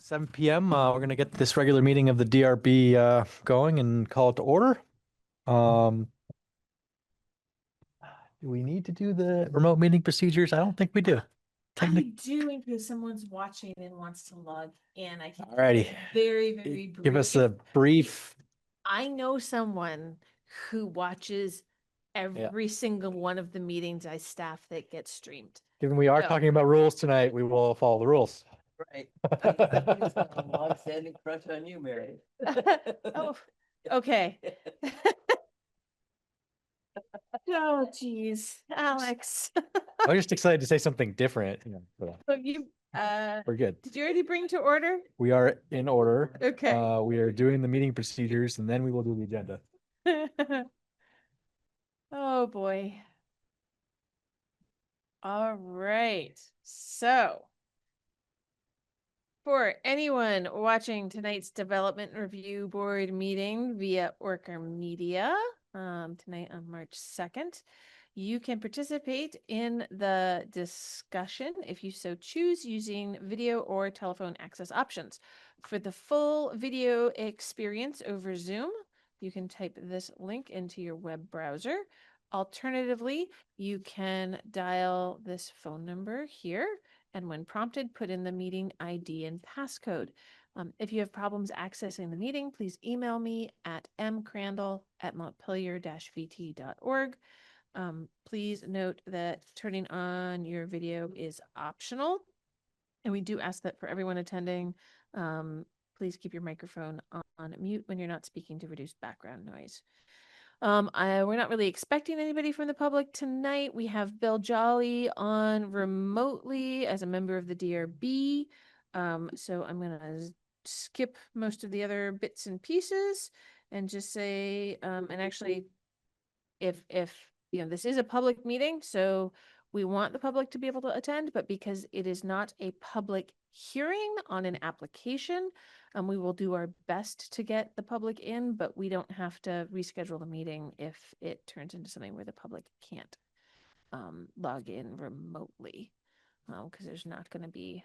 7 p.m. We're going to get this regular meeting of the DRB going and call it to order. Do we need to do the remote meeting procedures? I don't think we do. I do in case someone's watching and wants to log in. I can Alrighty. very brief. Give us a brief. I know someone who watches every single one of the meetings I staff that gets streamed. Given we are talking about rules tonight, we will follow the rules. Right. A long-standing crush on you, Mary. Oh, okay. Oh, geez, Alex. I'm just excited to say something different. So We're good. did you already bring to order? We are in order. Okay. We are doing the meeting procedures and then we will do the agenda. Oh, boy. All right. So for anyone watching tonight's Development Review Board meeting via Orca Media, tonight on March 2nd, you can participate in the discussion if you so choose using video or telephone access options. For the full video experience over Zoom, you can type this link into your web browser. Alternatively, you can dial this phone number here, and when prompted, put in the meeting ID and passcode. If you have problems accessing the meeting, please email me at mcrandall@montpelier-vt.org. Please note that turning on your video is optional, and we do ask that for everyone attending, please keep your microphone on mute when you're not speaking to reduce background noise. We're not really expecting anybody from the public tonight. We have Bill Jolly on remotely as a member of the DRB. So I'm gonna skip most of the other bits and pieces and just say, and actually, if this is a public meeting, so we want the public to be able to attend, but because it is not a public hearing on an application, we will do our best to get the public in, but we don't have to reschedule the meeting if it turns into something where the public can't log in remotely, because there's not going to be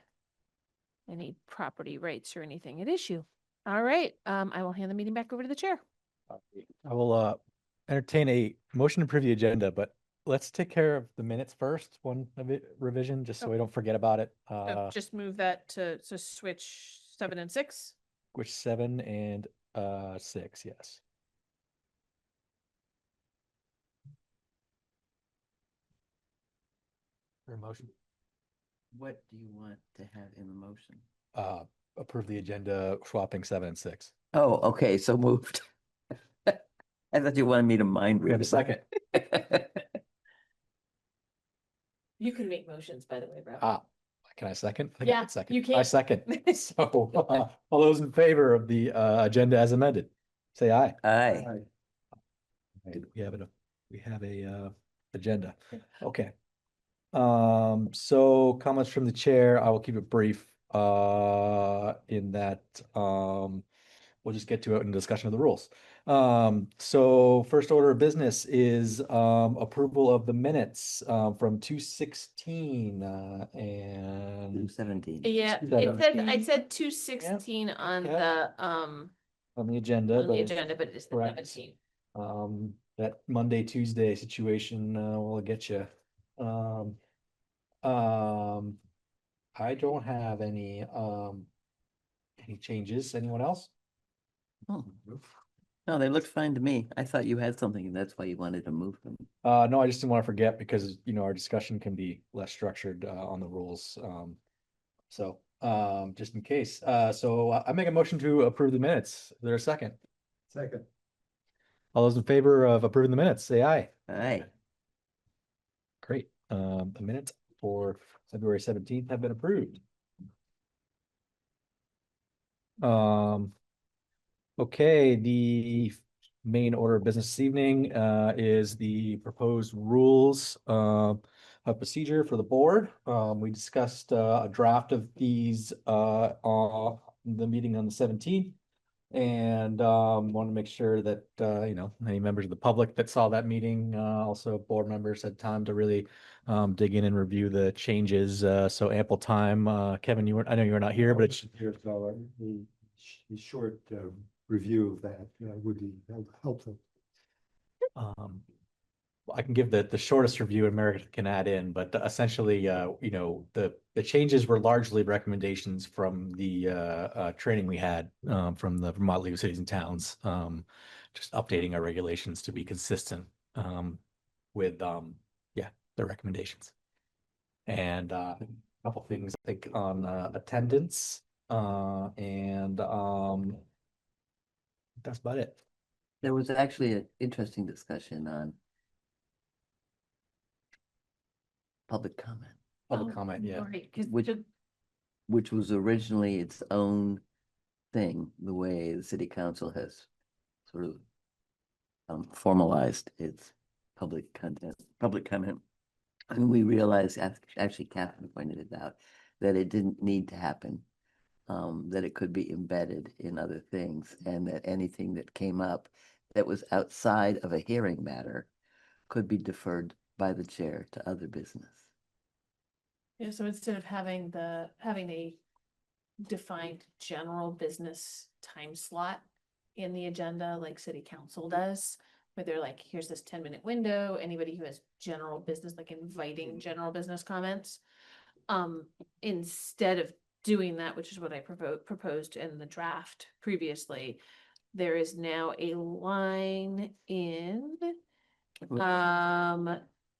any property rights or anything at issue. All right, I will hand the meeting back over to the chair. I will entertain a motion to approve the agenda, but let's take care of the minutes first. One revision, just so we don't forget about it. Just move that to switch 7 and 6. Which 7 and 6, yes. For a motion. What do you want to have in the motion? Approve the agenda swapping 7 and 6. Oh, okay, so moved. I thought you wanted me to mind read. We have a second. You can make motions, by the way, bro. Can I second? I Yeah, second. you can. I second. So all those in favor of the agenda as amended, say aye. Aye. Right, we have a agenda. Okay. So comments from the chair, I will keep it brief in that we'll just get to it in discussion of the rules. So first order of business is approval of the minutes from 2/16 and 2/17. Yeah, I said 2/16 on the agenda, but it is the correct. 17. That Monday, Tuesday situation will get you. I don't have any changes. Anyone else? Oh. No, they looked fine to me. I thought you had something and that's why you wanted to move them. No, I just didn't want to forget because our discussion can be less structured on the rules. So just in case. So I make a motion to approve the minutes. Is there a second? Second. All those in favor of approving the minutes, say aye. Aye. Great. The minutes for February 17th have been approved. Okay, the main order of business this evening is the proposed rules of procedure for the board. We discussed a draft of these on the meeting on the 17th. And want to make sure that you know, any members of the public that saw that meeting, also board members had time to really dig in and review the changes. So ample time. Kevin, I know you were not here, but it's Here, so the short review of that would be helpful. um, I can give the shortest review and Meredith can add in, but essentially, you know, the changes were largely recommendations from the training we had from the Vermont League of Cities and Towns, just updating our regulations to be consistent with yeah, the recommendations. And a couple things I think on attendance and that's about it. There was actually an interesting discussion on public comment, Public comment, yeah. Right, 'cause Which- which was originally its own thing, the way the city council has sort of formalized its public comment. And we realized, actually Catherine pointed it out, that it didn't need to happen. That it could be embedded in other things, and that anything that came up that was outside of a hearing matter could be deferred by the chair to other business. Yeah, so instead of having a defined general business time slot in the agenda like city council does, where they're like, here's this 10-minute window, anybody who has general business, like inviting general business comments. Instead of doing that, which is what I proposed in the draft previously, there is now a line in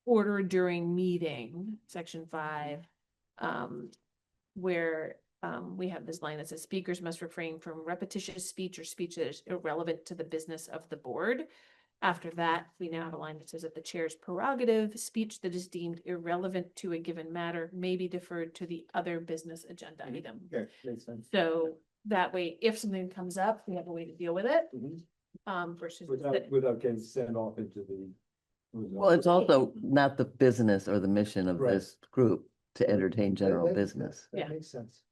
order during meeting, section 5, where we have this line that says speakers must refrain from repetitious speech or speech that is irrelevant to the business of the board. After that, we now have a line that says that the chair's prerogative, speech that is deemed irrelevant to a given matter may be deferred to the other business agenda item. Okay, makes sense. So that way, if something comes up, we have a way to deal with it, versus. Without getting sent off into the. Well, it's also not the business or the mission of Right. this group to entertain general That- business. Yeah. That makes sense.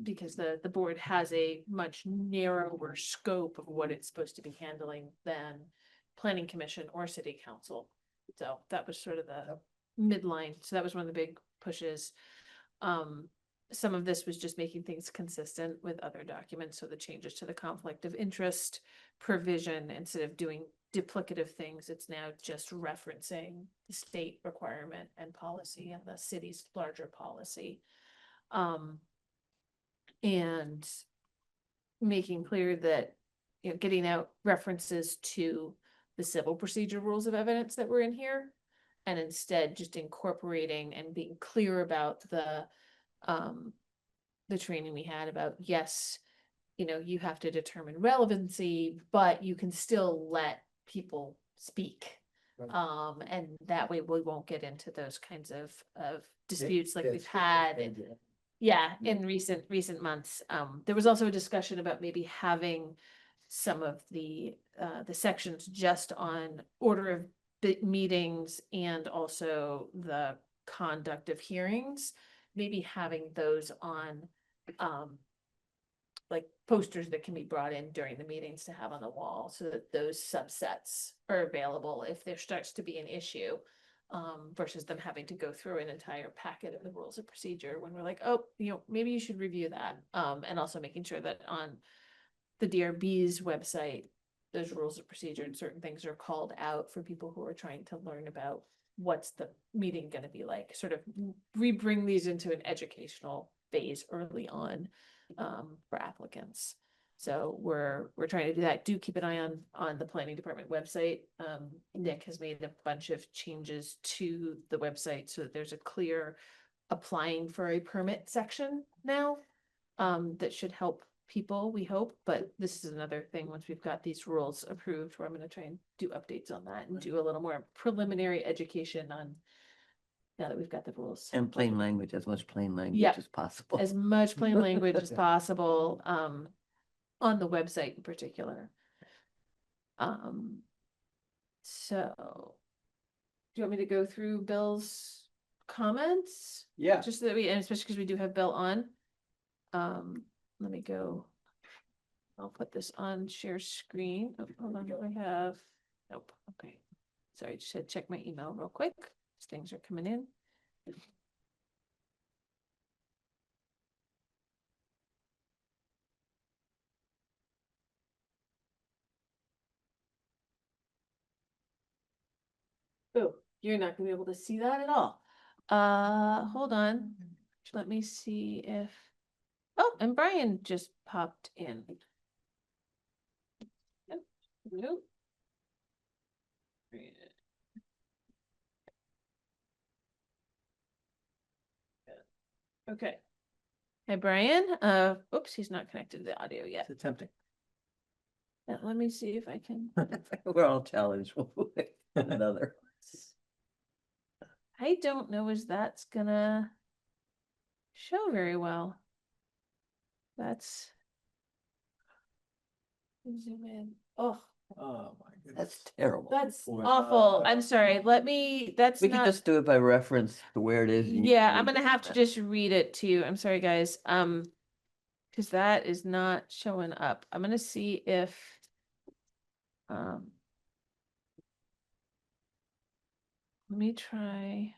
Because the board has a much narrower scope of what it's supposed to be handling than planning commission or city council. So that was sort of the midline. So that was one of the big pushes. Some of this was just making things consistent with other documents. So the changes to the conflict of interest provision, instead of doing duplicative things, it's now just referencing the state requirement and policy and the city's larger policy. And making clear that, you know, getting out references to the civil procedure rules of evidence that were in here, and instead just incorporating and being clear about the training we had about, yes, you know, you have to determine relevancy, but you can still let people speak. Right. And that way we won't get into those kinds of disputes like we've Yes. had in recent months. There was also a discussion about maybe having some of the sections just on order of meetings and also the conduct of hearings, maybe having those on like posters that can be brought in during the meetings to have on the wall, so that those subsets are available if there starts to be an issue. Versus them having to go through an entire packet of the rules of procedure when we're like, oh, you know, maybe you should review that. And also making sure that on the DRB's website, those rules of procedure and certain things are called out for people who are trying to learn about what's the meeting going to be like, sort of bring these into an educational phase early on for applicants. So we're trying to do that. Do keep an eye on the planning department website. Nick has made a bunch of changes to the website so that there's a clear applying for a permit section now. That should help people, we hope, but this is another thing, once we've got these rules approved, where I'm gonna try and do updates on that and do a little more preliminary education on, now that we've got the rules. And plain language, as much plain language Yep. as possible. As much plain language as possible, on the website in particular. So do you want me to go through Bill's comments? Yeah. Just so that and especially because we do have Bill on. Let me go I'll put this on share screen. Oh, hold on, I have, nope, okay. Sorry, just had to check my email real quick. These things are coming in. Oh, you're not gonna be able to see that at all. Hold on. Let me see if, oh, and Brian just popped in. Yep. Nope. Okay. Hey, Brian, oops, he's not connected to the audio yet. It's attempting. Let me see if I can. We're all challenged with another. I don't know as that's gonna show very well. That's. Zoom in. Oh, Oh, my goodness. That's terrible. that's Boy. awful. I'm sorry. Let me, that's We can not, just do it by reference to where it is. and you yeah, can I'm read gonna it. have to just read it to you. I'm sorry, guys. Because that is not showing up. I'm gonna see if, let me try.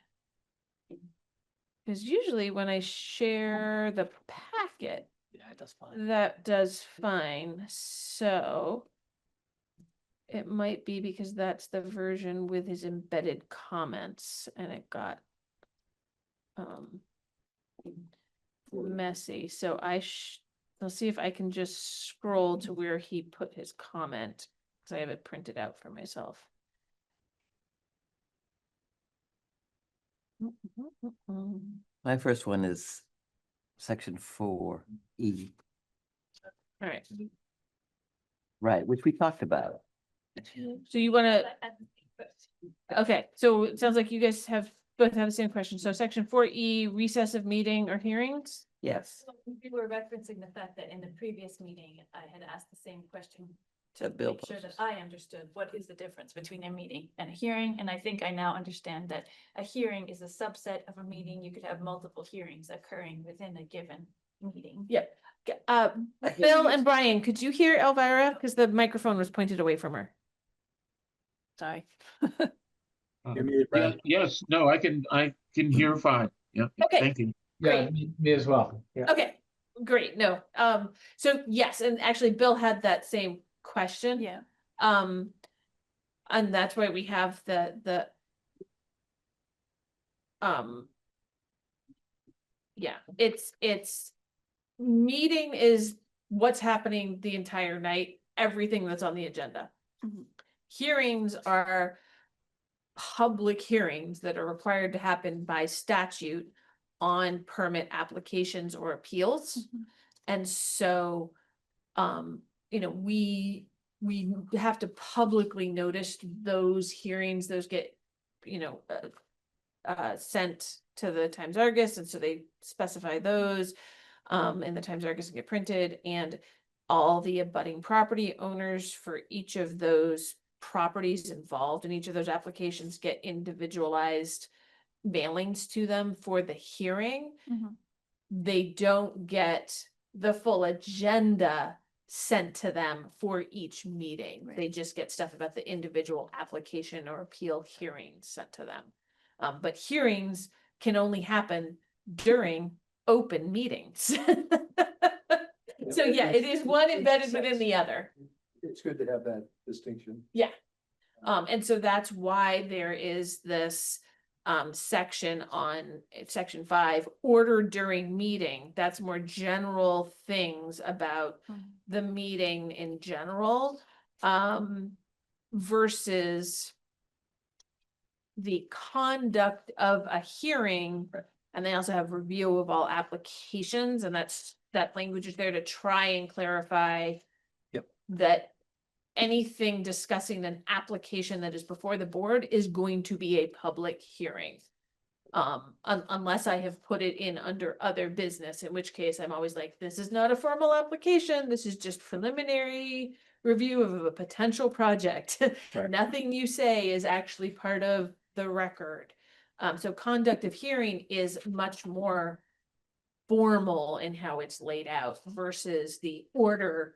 Because usually when I share the packet, Yeah, it does fine. that does fine. So it might be because that's the version with his embedded comments and it got messy. So I'll see if I can just scroll to where he put his comment because I have it printed out for myself. My first one is section 4E, All right. right, which we talked about. So you want to, okay, so it sounds like you guys both have the same question. So section 4E, recess of meeting or hearings? Yes, We were referencing the fact that in the previous meeting, I had asked the same question to to Bill. make sure that I understood what is the difference between a meeting and a hearing. And I think I now understand that a hearing is a subset of a meeting. You could have multiple hearings occurring within a given meeting. Yeah. Bill and Brian, could you hear Elvira? Because the microphone was pointed away from her. Sorry. You're muted, Yeah, Brad. yes, no, I can hear fine. Yeah, Okay. thank you. Yeah, Great. me as well. Yeah. Okay, great. No, so yes, and actually Bill had that same question. Yeah. And that's why we have yeah, it's meeting is what's happening the entire night, everything that's on the agenda. Mhm. Hearings are public hearings that are required to happen by statute on permit applications or appeals. Mhm. And so, we have to publicly notice those hearings, those get, sent to the Times Argus, and so they specify those, in the Times Argus and get printed, and all the abutting property owners for each of those properties involved in each of those applications get individualized mailings to them for the hearing. Mhm. They don't get the full agenda sent to them for each meeting. Right. They just get stuff about the individual application or appeal hearings sent to them. But hearings can only happen during open meetings. So yeah, it is one embedded within the other. It's good to have that distinction. Yeah. And so that's why there is this section on section 5, order during meeting. That's more general things about the meeting in general, versus the conduct of a hearing. And they also have review of all applications, and that language is there to try and clarify that anything discussing an application that is before the board is going to be a public hearing. Unless I have put it in under other business, in which case I'm always like, this is not a formal application. This is just preliminary review of a potential project. Right. Nothing you say is actually part of the record. So conduct of hearing is much more formal in how it's laid out versus the order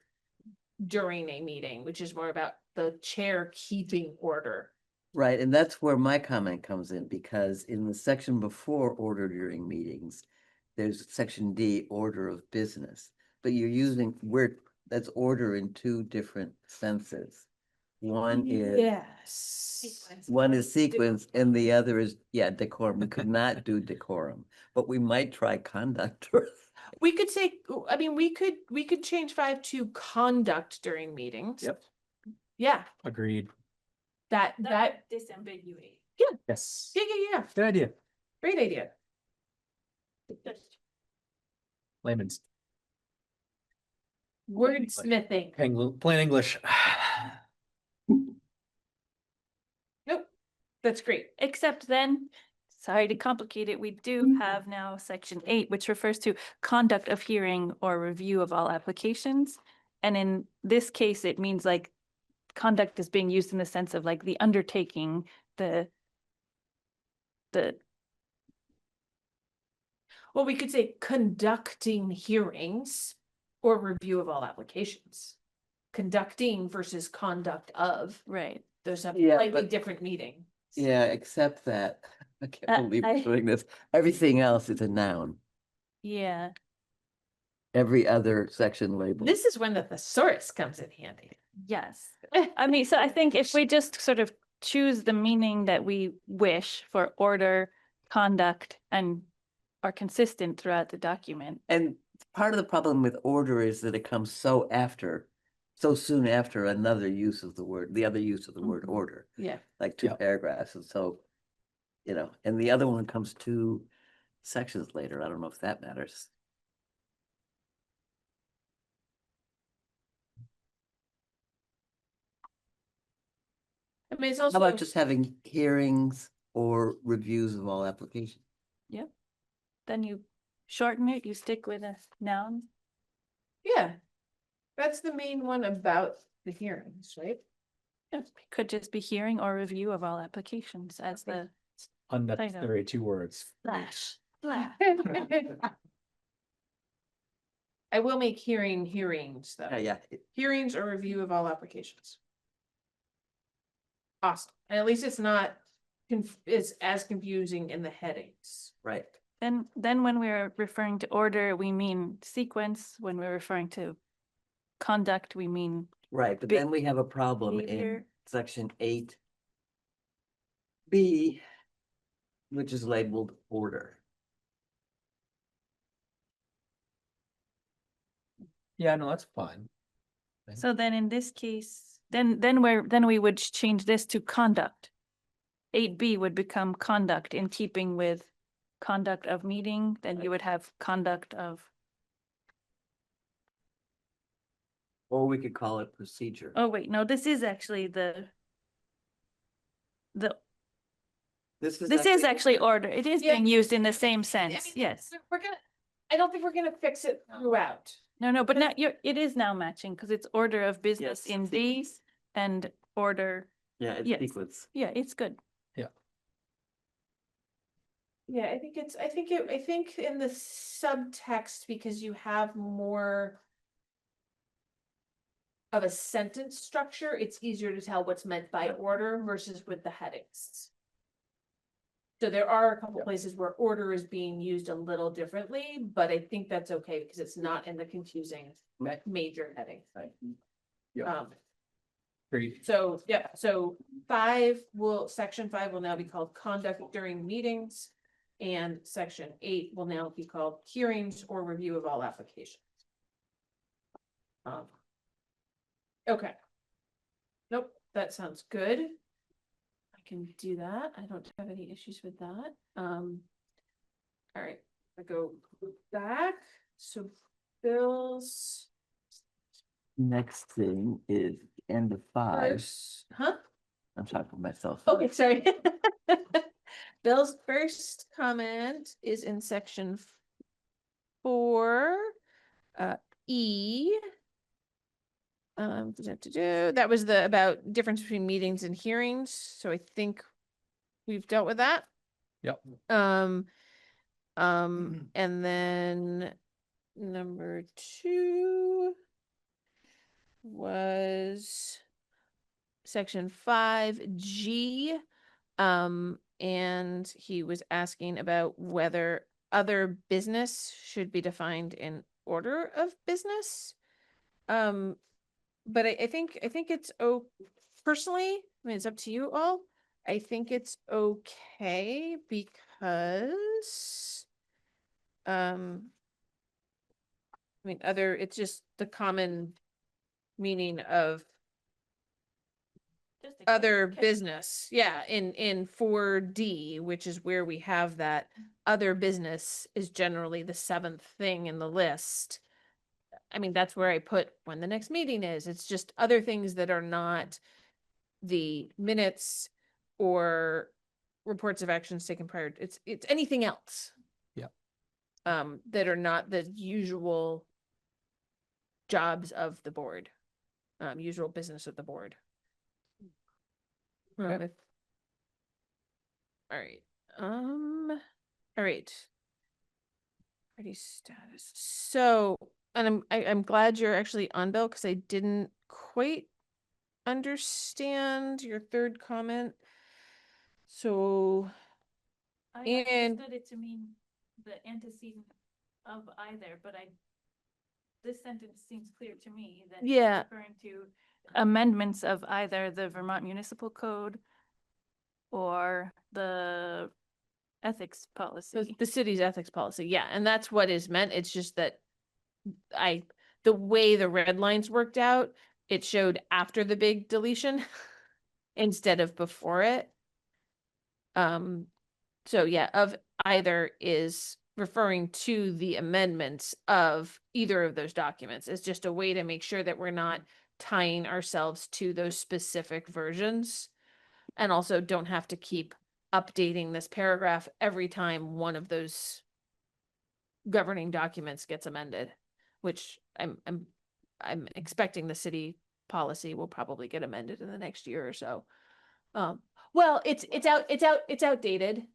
during a meeting, which is more about the chair keeping order. Right, and that's where my comment comes in, because in the section before order during meetings, there's section D, order of business, but you're using, that's order in two different senses. One is, Yes. one is sequence and the other is, yeah, decorum. We could not do decorum, but we might try conduct. We could say, I mean, we could change 5 to conduct during meetings. Yep. Yeah, Agreed. that, That disambiguate. Yes. yeah. Good idea. Great idea. Layman's Wordsmithing. plain English. Nope, that's great. Except then, sorry to complicate it, we do have now section 8, which refers to conduct of hearing or review of all applications. And in this case, it means like conduct is being used in the sense of like the undertaking, the Well, we could say conducting hearings or review of all applications. Conducting versus conduct of, right. those are Yeah, slightly but- different meetings. Yeah, except that, I can't believe we're I- doing this. Everything else is a noun. Yeah. Every other section label. This is when the thesaurus comes in handy. Yes. I mean, so I think if we just sort of choose the meaning that we wish for order, conduct, and are consistent throughout the document. And part of the problem with order is that it comes so soon after another use of the word, the other use of the word Mhm. order, Yeah. like two Yeah. paragraphs. And so, and the other one comes 2 sections later. I don't know if that matters. I mean, it's How also, about just having hearings or reviews of all applications? Then you shorten it, you stick with a noun. yeah. That's the main one about the hearings, right? Yeah, it could just be hearing or review of all applications as the Unnecessary 2 words. slash. I will make hearings though. Yeah, Hearings or review of all applications. Awesome. And at least it's not it's as confusing in the headings. right. Then when we're referring to order, we mean sequence. When we're referring to conduct, we mean Right, but Be- then we have a problem in behavior. section 8B, which is labeled order. Yeah, no, that's fine. So then in this case, then we would change this to conduct. 8B would become conduct in keeping with conduct of meeting, then you would have conduct of, Or we could call it procedure. oh wait, no, this is actually the This is this is actually order. It is Yeah. being used in the same I sense, mean, yes. We're gonna, I don't think we're gonna fix it throughout. No, but now it is now matching because it's order of business Yes. in these and order, Yeah, it's yes. sequence. yeah, it's good. Yeah, I think in the subtext, because you have more of a sentence structure, it's easier to tell what's meant by order versus with the headings. So there are a couple places where order is being used a little differently, but I think that's okay because it's not in the confusing Right. major heading. Yeah. Great. So, yeah, so section 5 will now be called conduct during meetings. And section 8 will now be called hearings or review of all applications. Okay. Nope, that sounds good. I can do that. I don't have any issues with that. All right, I go back. So Bill's Next thing is end of 5. first, huh? I'm talking to myself. Okay, sorry. Bill's first comment is in section 4, E. That was about difference between meetings and hearings, so I think we've dealt with that. Yep. And then number 2 was section 5G. And he was asking about whether other business should be defined in order of business. But I think it's personally, I mean, it's up to you all. I think it's okay because I mean, it's just the common meaning of Just a other catch- business. Yeah, in 4D, which is where we have that other business is generally the seventh thing in the list. I mean, that's where I put when the next meeting is. It's just other things that are not the minutes or reports of actions taken prior. It's anything else. Yeah. That are not the usual jobs of the board, usual business of the board. Okay. All right. All right. Party status. So, and I'm glad you're actually on, Bill, because I didn't quite understand your third comment. So, I and- understood it to mean the antecedent of either, but this sentence seems clear to me that it's Yeah. referring to amendments of either the Vermont Municipal Code or the ethics policy. the city's ethics policy, yeah, and that's what is meant. It's just that the way the red lines worked out, it showed after the big deletion instead of before it. So yeah, of either is referring to the amendments of either of those documents. It's just a way to make sure that we're not tying ourselves to those specific versions. And also don't have to keep updating this paragraph every time one of those governing documents gets amended, which I'm expecting the city policy will probably get amended in the next year or so. Well, it's outdated.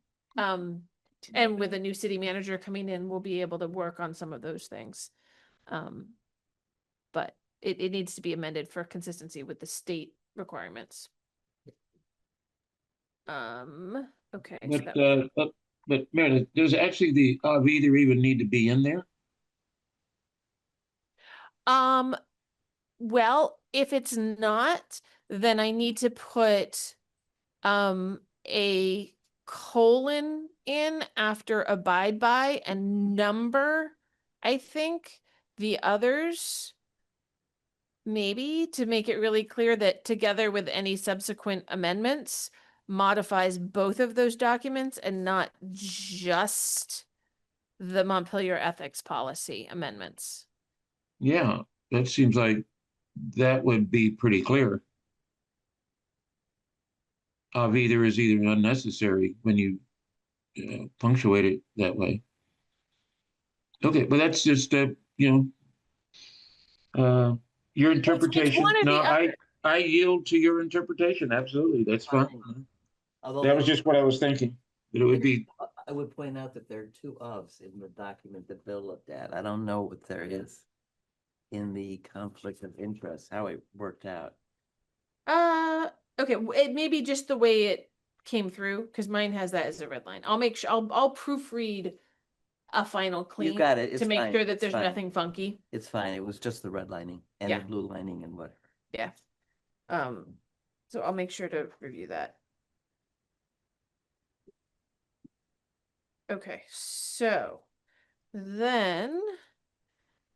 And with a new city manager coming in, we'll be able to work on some of those things. But it needs to be amended for consistency with the state requirements. Okay. so But, that was- but Meredith, does actually the of either even need to be in there? Well, if it's not, then I need to put a colon in after abide by and number, I think, the others. Maybe to make it really clear that together with any subsequent amendments modifies both of those documents and not just the Montpelier ethics policy amendments. Yeah, that seems like that would be pretty clear. Of either is either unnecessary when you punctuate it that way. Okay, but that's just your interpretation. one or the No, other. I yield to your interpretation. Absolutely, that's fine. Although That was just what I was thinking. That it would be. I would point out that there are two ofs in the document that Bill looked at. I don't know what there is in the conflict of interest, how it worked out. Okay, it may be just the way it came through, because mine has that as a red line. I'll make sure, I'll proofread a final clean got it, to it's make fine, sure that it's there's fine. nothing funky. It's fine. It was just the red lining and the Yeah. blue lining and whatever. Yeah. So I'll make sure to review that. Okay, so then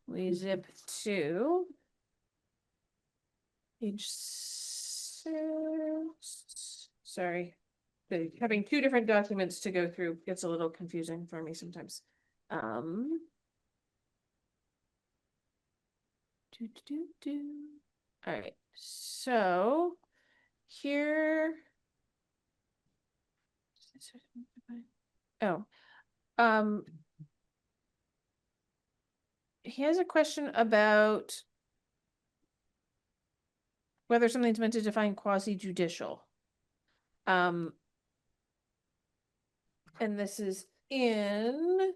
we zip to page 6. Sorry, having two different documents to go through gets a little confusing for me sometimes. All right, so here. Oh, he has a question about whether something's meant to define quasi-judicial. And this is in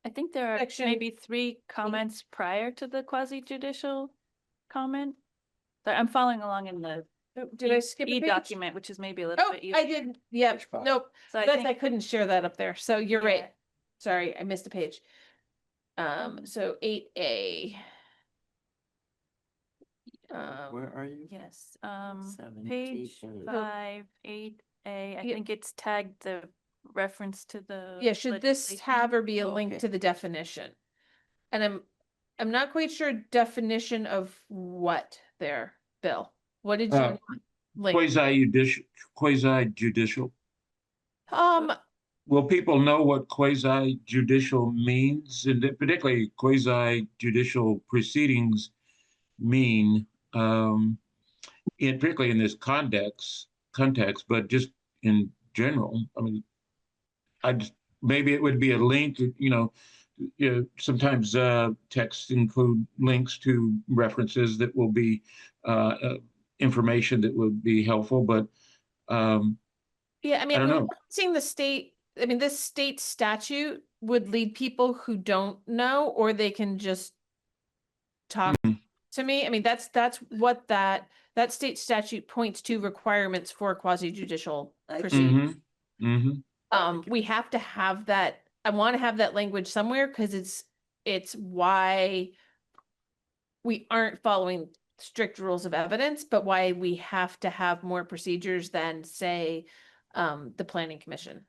I think there are Section maybe 3 comments prior to the quasi judicial comment. But I'm following along in the Did I skip a page? document, which is maybe a little Oh, bit I easier. did. Yep. Page 5. Nope. So I That's, I think, couldn't share that up there. So you're right. Yeah. Sorry, I missed a page. So 8A. Where are you? yes, 17 page page. 5, 8A, I Yeah. think it's tagged the reference to the. Yeah, should this legislation. have or be a link Okay. to the definition? And I'm not quite sure definition of what there, Bill. What did you Uh, link? quasi judicial. Will people know what quasi judicial means, and particularly quasi judicial proceedings mean, particularly in this context, but just in general? I mean, maybe it would be a link, sometimes texts include links to references that will be information that would be helpful, but Yeah, I mean, I don't know. seeing the state, I mean, this state statute would lead people who don't know, or they can just talk to me. I mean, that's what that state statute points to requirements for quasi judicial I proceedings. Mm-hmm. We have to have that. I want to have that language somewhere because it's why we aren't following strict rules of evidence, but why we have to have more procedures than, say, the planning commission.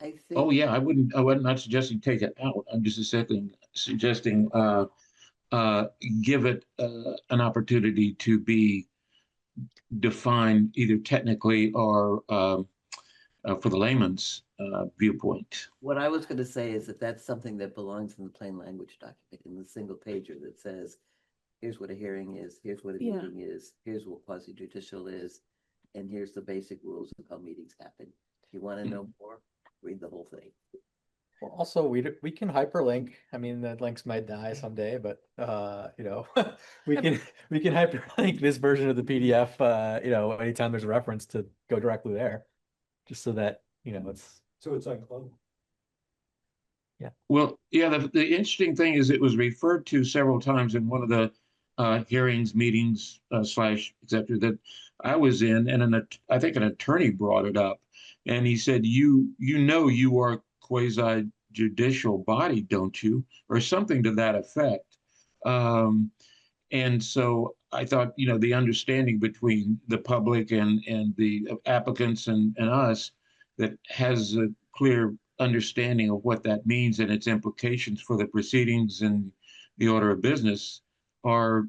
I Oh, think, yeah, I'm not suggesting take it out. I'm just suggesting give it an opportunity to be defined either technically or for the layman's viewpoint. what I was gonna say is that that's something that belongs in the plain language document, in the single pager that says, here's what a hearing is, here's what a Yeah. meeting is, here's what quasi judicial is, and here's the basic rules of how meetings happen. If you wanna know more, read the whole thing. Well, also, we can hyperlink. I mean, the links might die someday, but we can hyperlink this version of the PDF. Anytime there's a reference, to go directly there, just so that it's So it's uncloned. Well, yeah, the interesting thing is it was referred to several times in one of the hearings, meetings, / et cetera, that I was in, and I think an attorney brought it up, and he said, you are quasi judicial body, don't you? Or something to that effect. And so I thought, the understanding between the public and the applicants and us that has a clear understanding of what that means and its implications for the proceedings and the order of business are,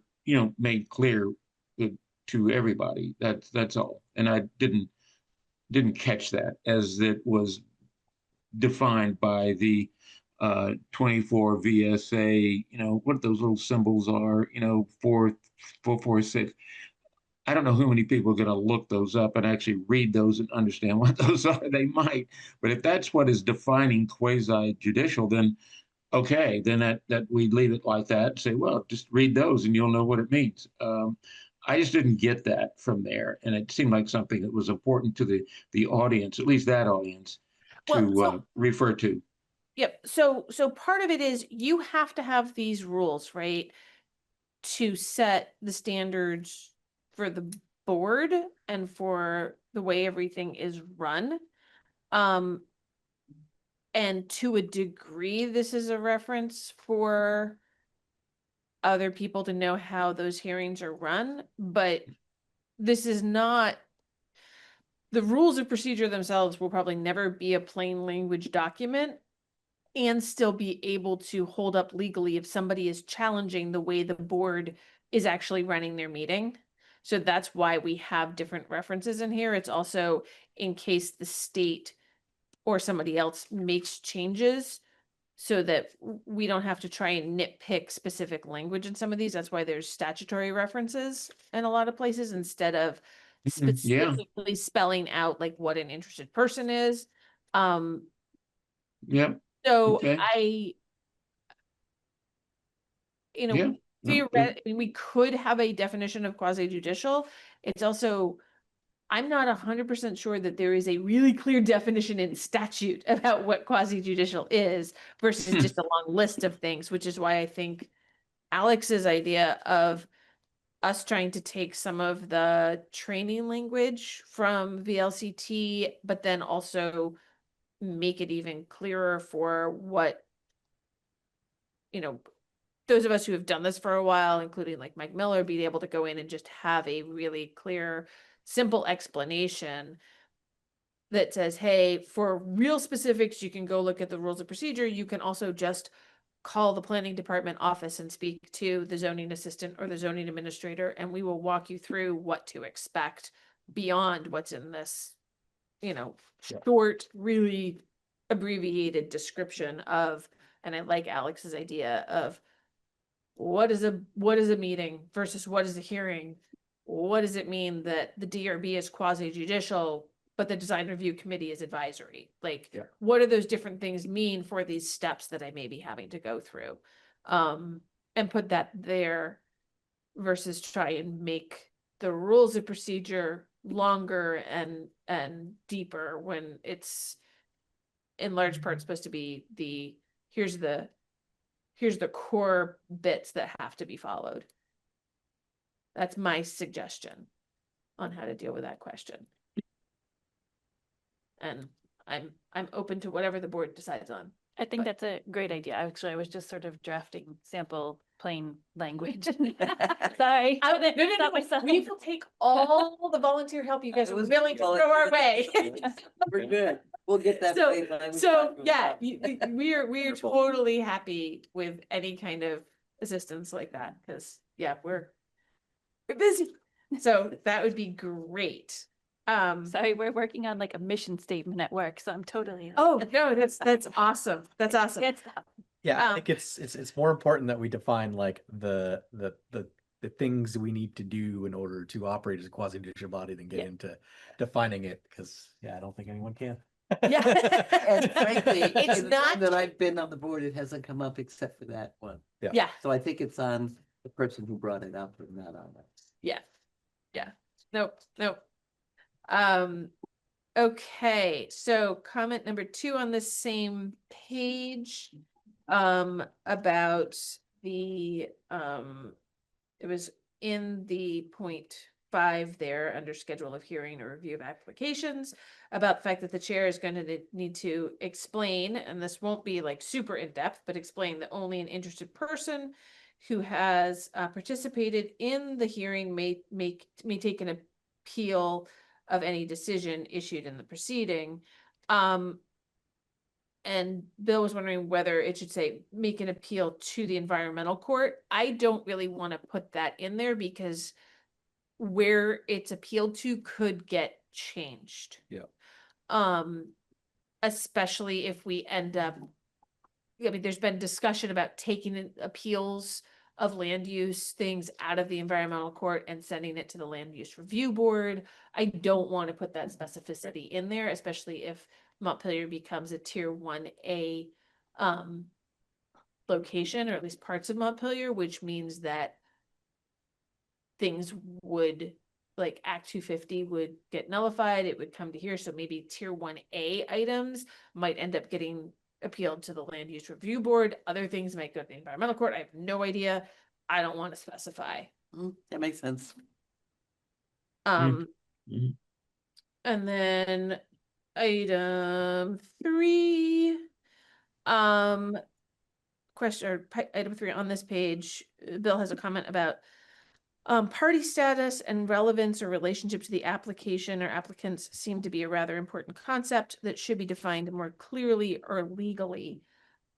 made clear to everybody. That's all. And I didn't catch that as it was defined by the 24 VSA, what those little symbols are, 446. I don't know how many people are going to look those up and actually read those and understand what those are. They might, but if that's what is defining quasi judicial, then okay, then that we leave it like that and say, well, just read those and you'll know what it means. I just didn't get that from there, and it seemed like something that was important to the audience, at least that audience, to refer to. Yep. So part of it is you have to have these rules, right, to set the standards for the board and for the way everything is run. And to a degree, this is a reference for other people to know how those hearings are run, but this is not, the rules of procedure themselves will probably never be a plain language document and still be able to hold up legally if somebody is challenging the way the board is actually running their meeting. So that's why we have different references in here. It's also in case the state or somebody else makes changes so that we don't have to try and nitpick specific language in some of these. That's why there's statutory references in a lot of places instead of specifically spelling out like what an interested person is. Yep. So Okay. Yeah. theoretically, we could have a definition of quasi judicial. It's also I'm not 100% sure that there is a really clear definition in statute about what quasi-judicial is versus just a long list of things, which is why I think Alex's idea of us trying to take some of the training language from VLCT, but then also make it even clearer for what, those of us who have done this for a while, including like Mike Miller, being able to go in and just have a really clear, simple explanation that says, hey, for real specifics, you can go look at the rules of procedure. You can also just call the planning department office and speak to the zoning assistant or the zoning administrator, and we will walk you through what to expect beyond what's in this, Yeah. short, really abbreviated description of, and I like Alex's idea of what is a meeting versus what is a hearing? What does it mean that the DRB is quasi-judicial, but the design review committee is advisory? Like, Yeah. what do those different things mean for these steps that I may be having to go through? And put that there versus try and make the rules of procedure longer and deeper when it's in large part supposed to be here's the core bits that have to be followed. That's my suggestion on how to deal with that question. And I'm open to whatever the board decides on. I think But- that's a great idea. Actually, I was just sort of drafting sample plain language. Sorry. Stop myself. We will take all the volunteer help you guys It are was willing to throw volunteer. our way. We're good. We'll get that. So- plain language So, down from the yeah, top. we are Wonderful. totally happy with any kind of assistance like that, because, yeah, we're busy. So that would be great. Sorry, we're working on like a mission statement at work, so I'm totally. like, Oh, no, that's awesome. That's awesome. Can't stop. Yeah, I Um, think it's more important that we define like the things we need to do in order to operate as a quasi-judicial body than get Yeah. into defining it, because I don't think anyone can. Yeah. And frankly, It's in the not- time that I've been on the board, it hasn't come up except for that one. Yeah, So I think it's on the person who brought it up and not on us. yeah. Nope. Okay, so comment number 2 on this same page, about the, it was in the 0.5 there under schedule of hearing or review of applications, about the fact that the chair is going to need to explain, and this won't be like super in-depth, but explain that only an interested person who has participated in the hearing may take an appeal of any decision issued in the proceeding. And Bill was wondering whether it should say make an appeal to the environmental court. I don't really want to put that in there because where it's appealed to could get changed. Yeah. Especially if we end up, I mean, there's been discussion about taking appeals of land use things out of the environmental court and sending it to the land use review board. I don't want to put that specificity in there, especially if Montpelier becomes a tier 1A location, or at least parts of Montpelier, which means that things would, like Act 250 would get nullified, it would come to here. So maybe tier 1A items might end up getting appealed to the land use review board. Other things might go to the environmental court. I have no idea. I don't want to specify. That makes sense. Mhm. Mhm. And then item 3, question or item 3 on this page, Bill has a comment about party status and relevance or relationship to the application or applicants seem to be a rather important concept that should be defined more clearly or legally.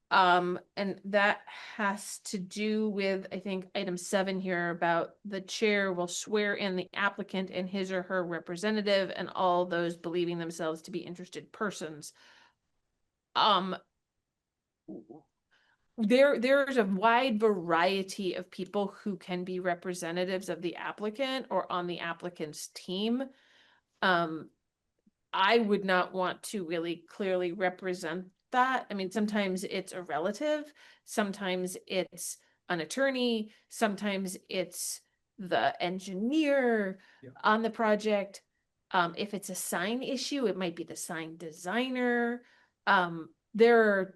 And that has to do with, I think, item 7 here about the chair will swear in the applicant and his or her representative and all those believing themselves to be interested persons. There's a wide variety of people who can be representatives of the applicant or on the applicant's team. I would not want to really clearly represent that. I mean, sometimes it's a relative, sometimes it's an attorney, sometimes it's the engineer Yeah. on the project. If it's a sign issue, it might be the sign designer. There are a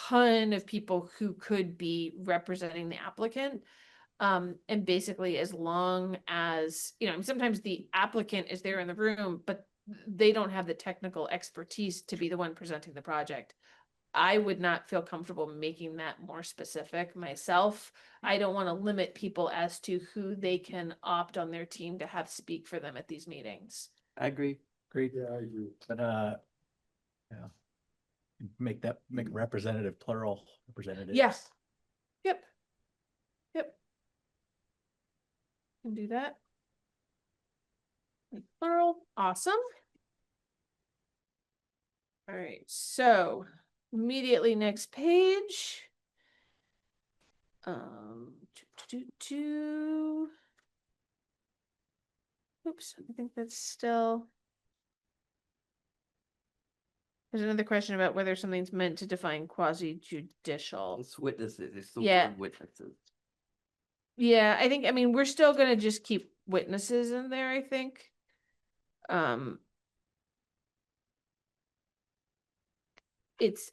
ton of people who could be representing the applicant. And basically, as long as, sometimes the applicant is there in the room, but they don't have the technical expertise to be the one presenting the project. I would not feel comfortable making that more specific myself. I don't want to limit people as to who they can opt on their team to have speak for them at these meetings. I agree. Great, Yeah, I agree. but, yeah. Make representative plural representative. Yes. Yep. Yep. Can do that. Make plural, awesome. All right, so immediately next page. Oops, I think that's still. There's another question about whether something's meant to define quasi-judicial. It's witnesses, it's the Yeah. word witnesses. Yeah, I mean, we're still gonna just keep witnesses in there, I think.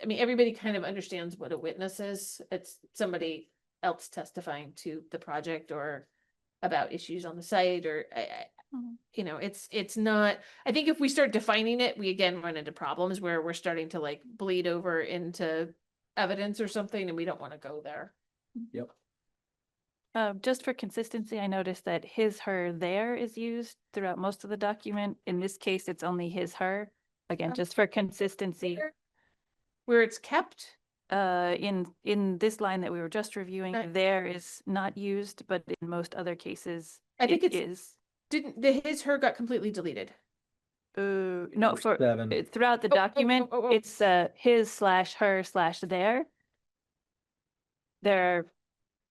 Everybody kind of understands what a witness is. It's somebody else testifying to the project or about issues on the site, or it's not, I think if we start defining it, we again run into problems where we're starting to like bleed over into evidence or something, and we don't want to go there. Yep. Just for consistency, I noticed that his, her, there is used throughout most of the document. In this case, it's only his, her. Again, just for consistency. Where it's kept. In this line that we were just reviewing, Right. there is not used, but in most other cases, I think it it's- is. Didn't the his, her got completely deleted? No, Number for 7. throughout the Oh, oh, document, oh, oh, oh. it's his / her / there.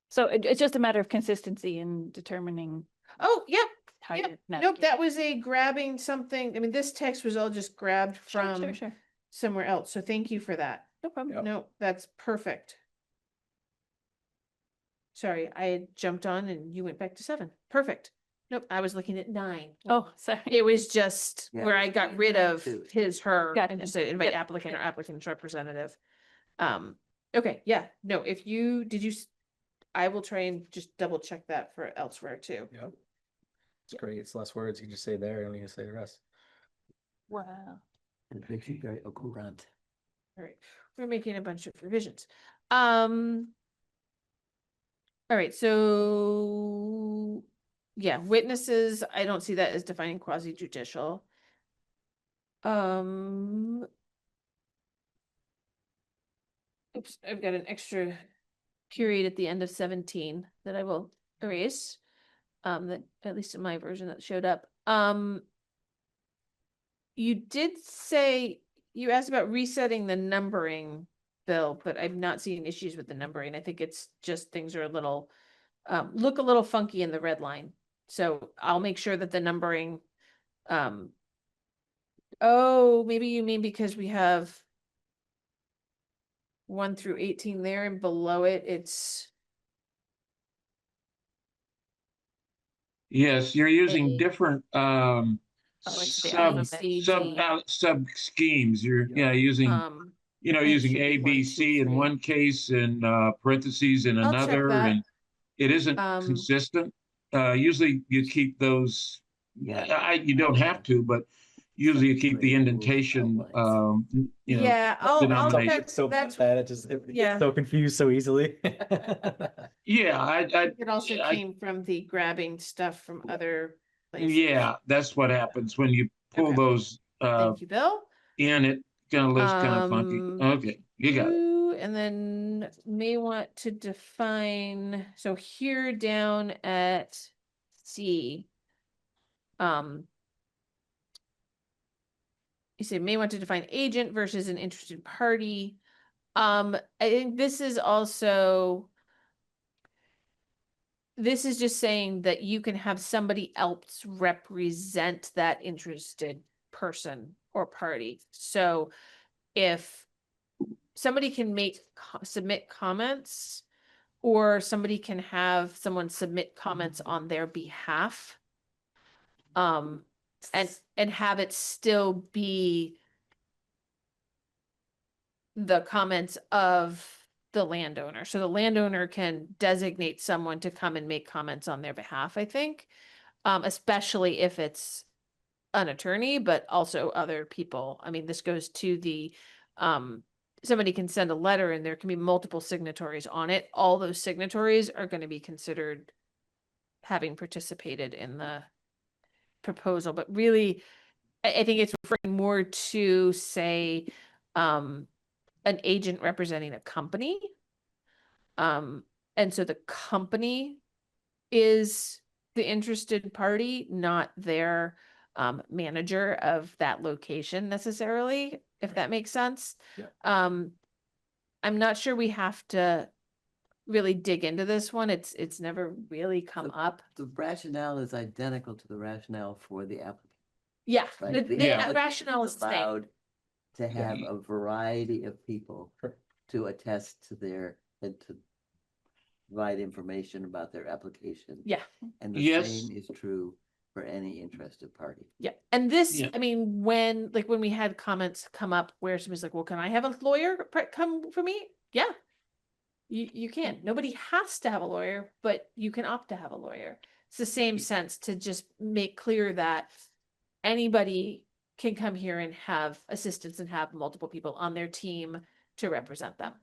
So it's just a matter of consistency in determining Oh, yep. how Yep. you Nope, navigate. that was a grabbing something. I mean, this text was all just grabbed Sure, from sure. somewhere else. So thank you for that. No problem. Yep. No, that's perfect. Sorry, I had jumped on and you went back to 7. Perfect. Nope, I was looking at 9. Oh, sorry. It was just Yeah. where I got rid of Too. his, her, and Gotcha. just said invite Yep. applicant or applicant's representative. Okay, yeah, no, I will try and just double check that for elsewhere too. Yep. It's great. It's less words. You can just say there, you don't need to say the rest. Wow. It makes you very current. All right, we're making a bunch of revisions. All right, so yeah, witnesses, I don't see that as defining quasi judicial. Oops, I've got an extra period at the end of 17 that I will erase. That at least in my version that showed up. You did say, you asked about resetting the numbering, Bill, but I've not seen issues with the numbering. I think it's just things are a little, look a little funky in the red line. So I'll make sure that the numbering, oh, maybe you mean because we have 1 through 18 there, and below it, it's Yes, you're using A. different it's the sub alphabet. sub schemes. You're using it using should be A, 1, B, 2, C in 3. one case and parentheses in I'll check another, that. and it isn't Um, consistent. Usually you keep those. Yeah. You don't have to, but usually you keep the Separate rules, indentation. outlines. Yeah, I'll denomination. that's So that's bad, it just yeah. gets so confused so easily. Yeah, it also came from the grabbing stuff from other places. yeah, that's what happens when you pull Okay. those Thank you, Bill. in. It kind of looks kind of funky. Okay, you got it. And then may want to define, so here down at C. You say may want to define agent versus an interested party. I think this is also, this is just saying that you can have somebody else represent that interested person or party. So if somebody can submit comments, or somebody can have someone submit comments on their behalf. and have it still be the comments of the landowner. So the landowner can designate someone to come and make comments on their behalf, I think. Especially if it's an attorney, but also other people. I mean, this goes to the, somebody can send a letter and there can be multiple signatories on it. All those signatories are going to be considered having participated in the proposal, but really, I think it's referring more to, say, an agent representing a company. And so the company is the interested party, not their manager of that location necessarily, if that makes sense. Yeah. I'm not sure we have to really dig into this one. It's never really come up. The rationale is identical to the rationale for the applicant. Yeah, Right? the Yeah. applicant rationale is the same. allowed to have a variety of people Correct. to attest to their, and to provide information about their application. Yeah. And the Yes. same is true for any interested party. Yeah, and this, Yeah. I mean, when we had comments come up where somebody's like, well, can I have a lawyer come for me? Yeah. You can. Nobody has to have a lawyer, but you can opt to have a lawyer. It's the same sense to just make clear that anybody can come here and have assistance and have multiple people on their team to represent them.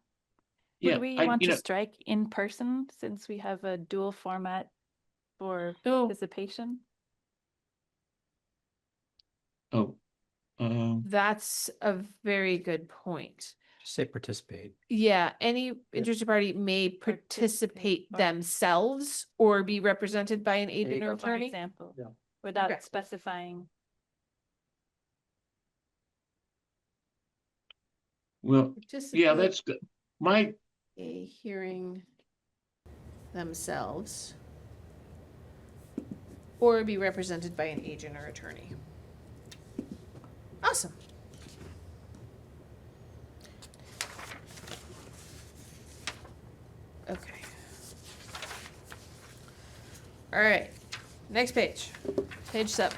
Yeah, Would we I- want you to know, strike in person since we have a dual format for Oh, participation? oh, that's a very good point. Just say participate. Yeah, any interested party may Participate participate or- themselves or be represented by an you agent or go. For attorney. example, Yeah. without Okay. specifying. well, yeah, Participate that's good. My, a hearing themselves or be represented by an agent or attorney. Awesome. Okay. All right, next page, page 7.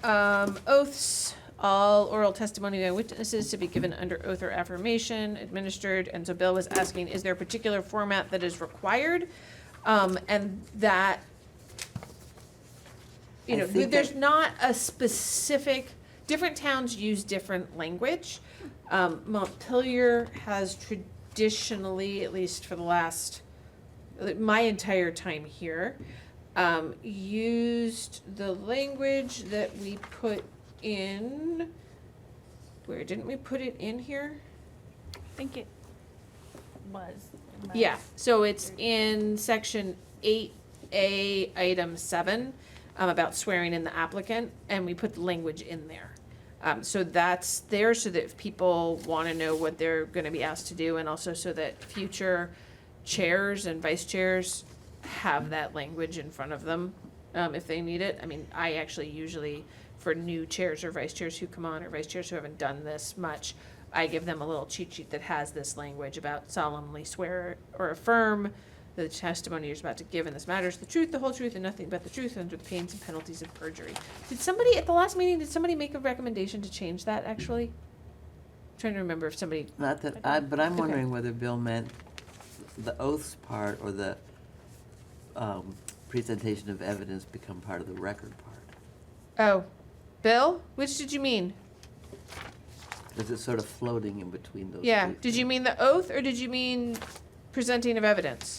Oaths, all oral testimony by witnesses to be given under oath or affirmation administered. And so Bill was asking, is there a particular format that is required? And that, you I know, think there's that- not a specific, different towns use different language. Montpelier has traditionally, at least for the last, my entire time here, used the language that we put in, where didn't we put it in here? I think it was. in my- Yeah, so it's in section 8A, item 7, about swearing in the applicant, and we put the language in there. So that's there so that if people want to know what they're going to be asked to do, and also so that future chairs and vice chairs have that language in front of them, if they need it. I mean, I actually usually, for new chairs or vice chairs who come on, or vice chairs who haven't done this much, I give them a little cheat sheet that has this language about solemnly swear or affirm the testimony you're about to give in this matter is the truth, the whole truth, and nothing but the truth under the pains and penalties of perjury. Did somebody, at the last meeting, make a recommendation to change that, actually? I'm trying to remember if somebody, Not that, but I'm wondering whether Bill meant the oaths part or the presentation of evidence become part of the record part. oh, Bill, which did you mean? Because it's sort of floating in between those. Yeah, two did you things. mean the oath, or did you mean presenting of evidence?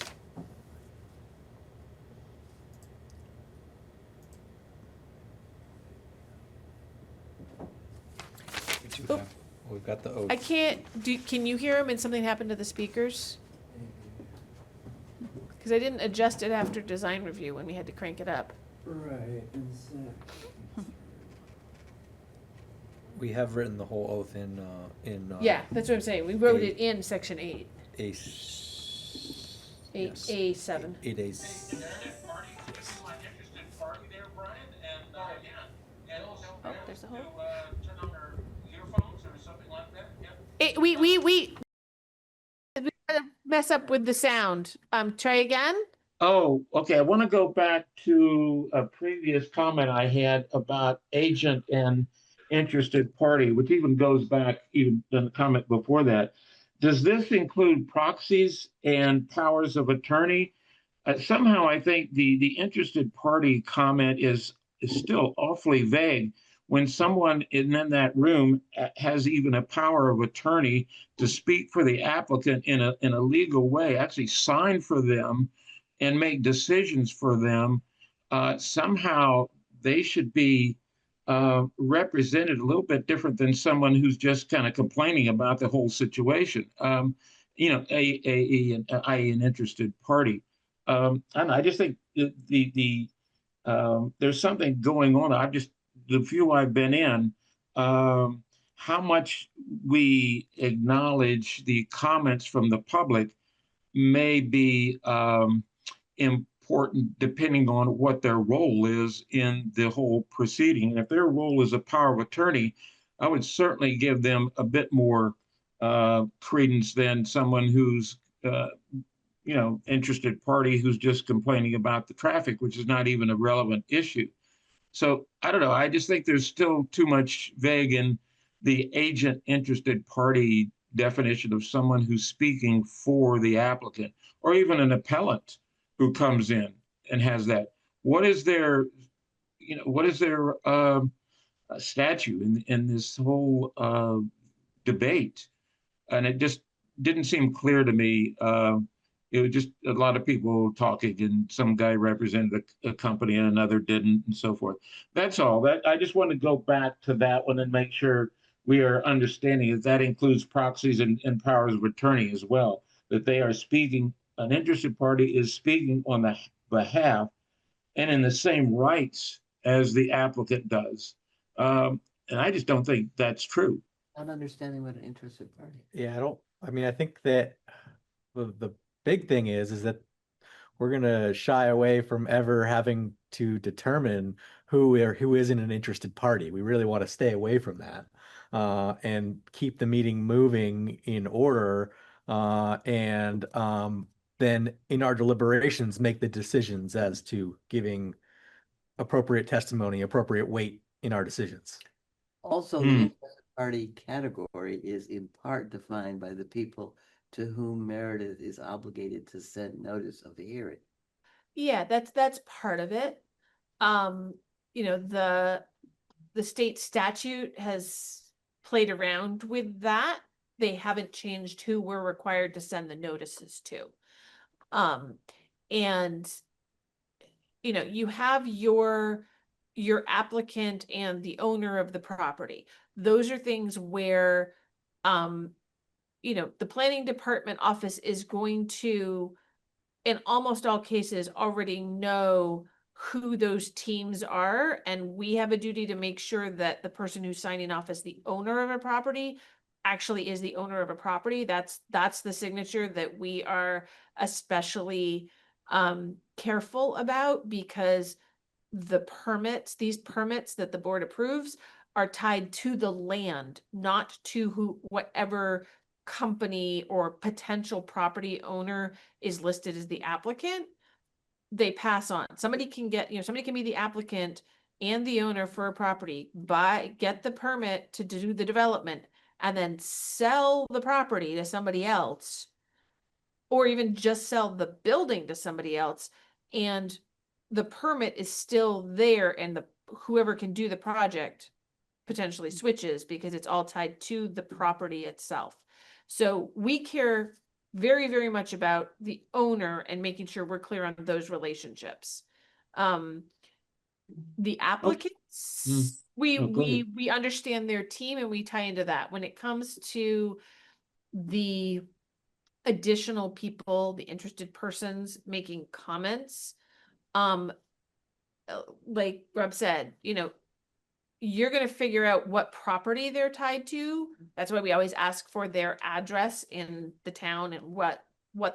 We do Oh. have, we've got the oath. I can't, can you hear him and something happened to the speakers? Because I didn't adjust it after design review when we had to crank it up. Right, We have written the whole oath in. Yeah, that's what I'm saying. We wrote A- it in section 8, A. 8A7. 8A's. Oh, there's a hole. turn on our earphones or something like that, yeah. We mess up with the sound. Try again. Oh, okay. I want to go back to a previous comment I had about agent and interested party, which even goes back even the comment before that. Does this include proxies and powers of attorney? Somehow I think the interested party comment is still awfully vague when someone in that room has even a power of attorney to speak for the applicant in a legal way, actually sign for them and make decisions for them. Somehow they should be represented a little bit different than someone who's just kind of complaining about the whole situation. I.e. an interested party. And I just think there's something going on. The few I've been in, how much we acknowledge the comments from the public may be important depending on what their role is in the whole proceeding. And if their role is a power of attorney, I would certainly give them a bit more credence than someone who's interested party who's just complaining about the traffic, which is not even a relevant issue. So I don't know. I just think there's still too much vague in the agent interested party definition of someone who's speaking for the applicant, or even an appellant who comes in and has that. What is their statute in this whole debate? And it just didn't seem clear to me. It was just a lot of people talking, and some guy represented a company and another didn't, and so forth. That's all. That I just want to go back to that one and make sure we are understanding that includes proxies and powers of attorney as well. That they are speaking. An interested party is speaking on the behalf and in the same rights as the applicant does. And I just don't think that's true. Not understanding what an interested party. Yeah, I think that the big thing is that we're gonna shy away from ever having to determine who isn't an interested party. We really want to stay away from that, and keep the meeting moving in order, and then in our deliberations make the decisions as to giving appropriate testimony, appropriate weight in our decisions. Also, the interested party category is in part defined by the people to whom Meredith is obligated to send notice of the hearing. Yeah, that's part of it. The state statute has played around with that. They haven't changed who we're required to send the notices to. And you have your applicant and the owner of the property. Those are things where the planning department office is going to, in almost all cases, already know who those teams are, and we have a duty to make sure that the person who's signing off as the owner of a property actually is the owner of a property. That's the signature that we are especially careful about, because these permits that the board approves are tied to the land, not to whatever company or potential property owner is listed as the applicant. They pass on. Somebody can be the applicant and the owner for a property, get the permit to do the development, and then sell the property to somebody else, or even just sell the building to somebody else, and the permit is still there, and whoever can do the project potentially switches because it's all tied to the property itself. So we care very, very much about the owner and making sure we're clear on those relationships. The applicants, we understand their team and we tie into that. When it comes to the additional people, the interested persons making comments, like Rob said, you're going to figure out what property they're tied to. That's why we always ask for their address in the town and what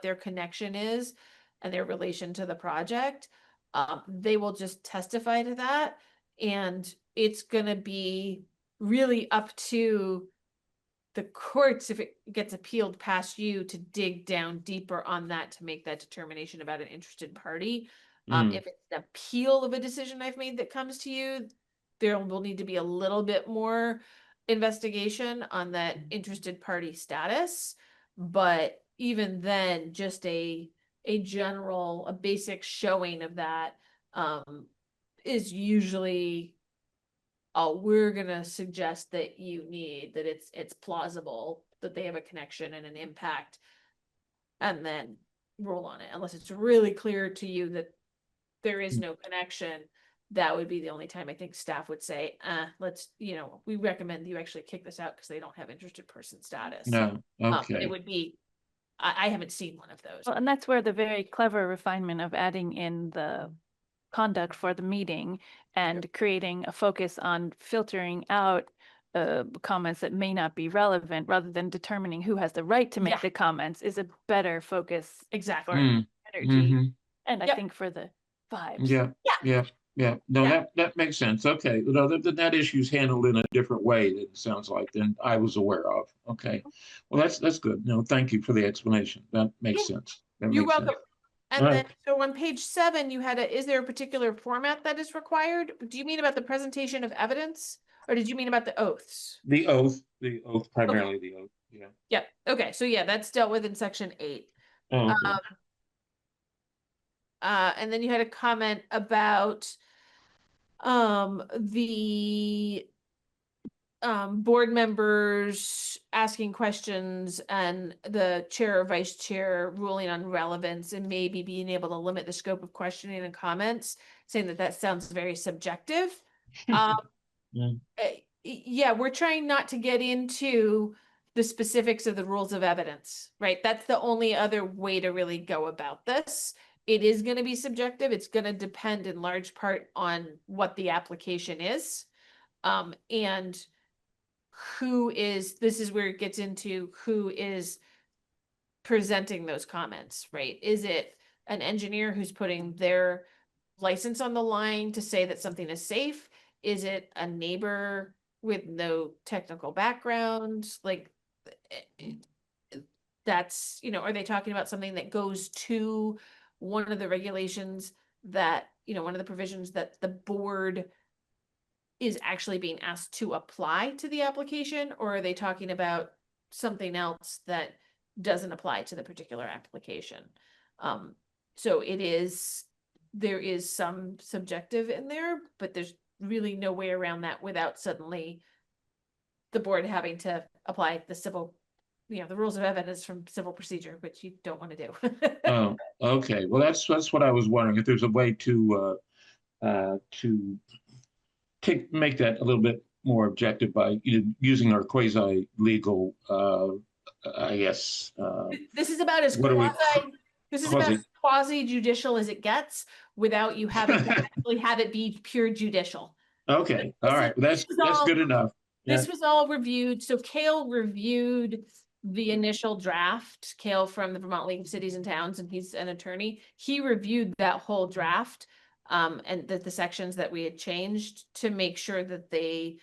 their connection is and their relation to the project. They will just testify to that, and it's going to be really up to the courts, if it gets appealed past you, to dig down deeper on that to make that determination about an interested party. If it's an appeal of a decision I've made that comes to you, there will need to be a little bit more investigation on that interested party status. But even then, just a basic showing of that is usually all we're gonna suggest that you need, that it's plausible that they have a connection and an impact, and then rule on it. Unless it's really clear to you that there is no connection, that would be the only time I think staff would say, let's, we recommend you actually kick this out because they don't have interested person status. No, okay. It would be, I haven't seen one of those. Well, and that's where the very clever refinement of adding in the conduct for the meeting and creating a focus on filtering out comments that may not be relevant, rather than determining who has the right to make Yeah. the comments, is a better focus Exactly. for energy. Mhm. And I Yep. think for the vibes. Yeah, yeah. No, Yeah. that makes sense. Okay. No, that issue's handled in a different way, it sounds like, than I was aware of. Okay. Well, that's good. No, thank you for the explanation. That makes sense. That You're makes sense. welcome. And All then, right. so on page 7, you had is there a particular format that is required? Do you mean about the presentation of evidence, or did you mean about the oaths? The oath, primarily the oath. Yeah. Yep. Okay. So yeah, that's dealt with in section 8. Oh, okay. And then you had a comment about the board members asking questions and the chair or vice chair ruling on relevance and maybe being able to limit the scope of questioning and comments, saying that sounds very subjective. Yeah, we're trying not to get into the specifics of the rules of evidence, right? That's the only other way to really go about this. It is going to be subjective. It's going to depend in large part on what the application is. And this is where it gets into who is presenting those comments, right? Is it an engineer who's putting their license on the line to say that something is safe? Is it a neighbor with no technical background? Like, that's, are they talking about something that goes to one of the regulations that, one of the provisions that the board is actually being asked to apply to the application, or are they talking about something else that doesn't apply to the particular application? So there is some subjective in there, but there's really no way around that without suddenly the board having to apply the civil, the rules of evidence from civil procedure, which you don't want to do. Oh, okay. Well, that's what I was wondering, if there's a way to make that a little bit more objective by using our quasi-legal, I guess. This is about as What are we- this is about quasi- as quasi-judicial as it gets without you having to actually have it be pure judicial. Okay, all right. That's good enough. This was all reviewed. So Cale reviewed the initial draft. Cale from the Vermont League of Cities and Towns, and he's an attorney. He reviewed that whole draft and the sections that we had changed to make sure that they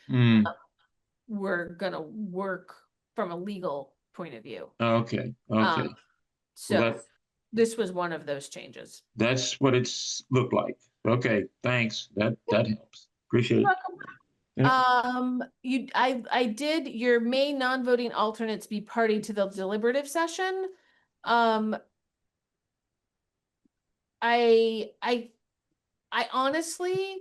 were gonna work from a legal point of view. Okay. So Well, this was one of those changes. that's what it's looked like. Okay, thanks. That helps. Appreciate it. I did your may non-voting alternates be party to the deliberative session. I honestly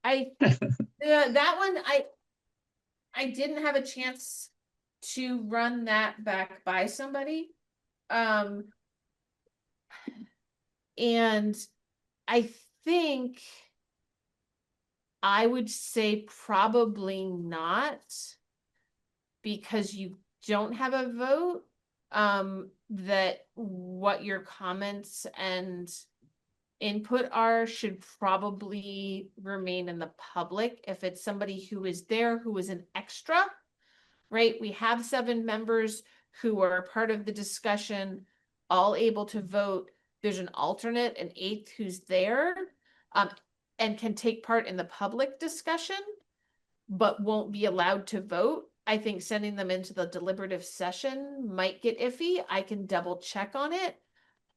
that one I didn't have a chance to run that back by somebody. And I think I would say probably not, because you don't have a vote, that what your comments and input are should probably remain in the public. If it's somebody who is there, who is an extra, right? We have 7 members who are part of the discussion, all able to vote. There's an alternate, an 8th who's there. and can take part in the public discussion, but won't be allowed to vote, I think sending them into the deliberative session might get iffy. I can double check on it.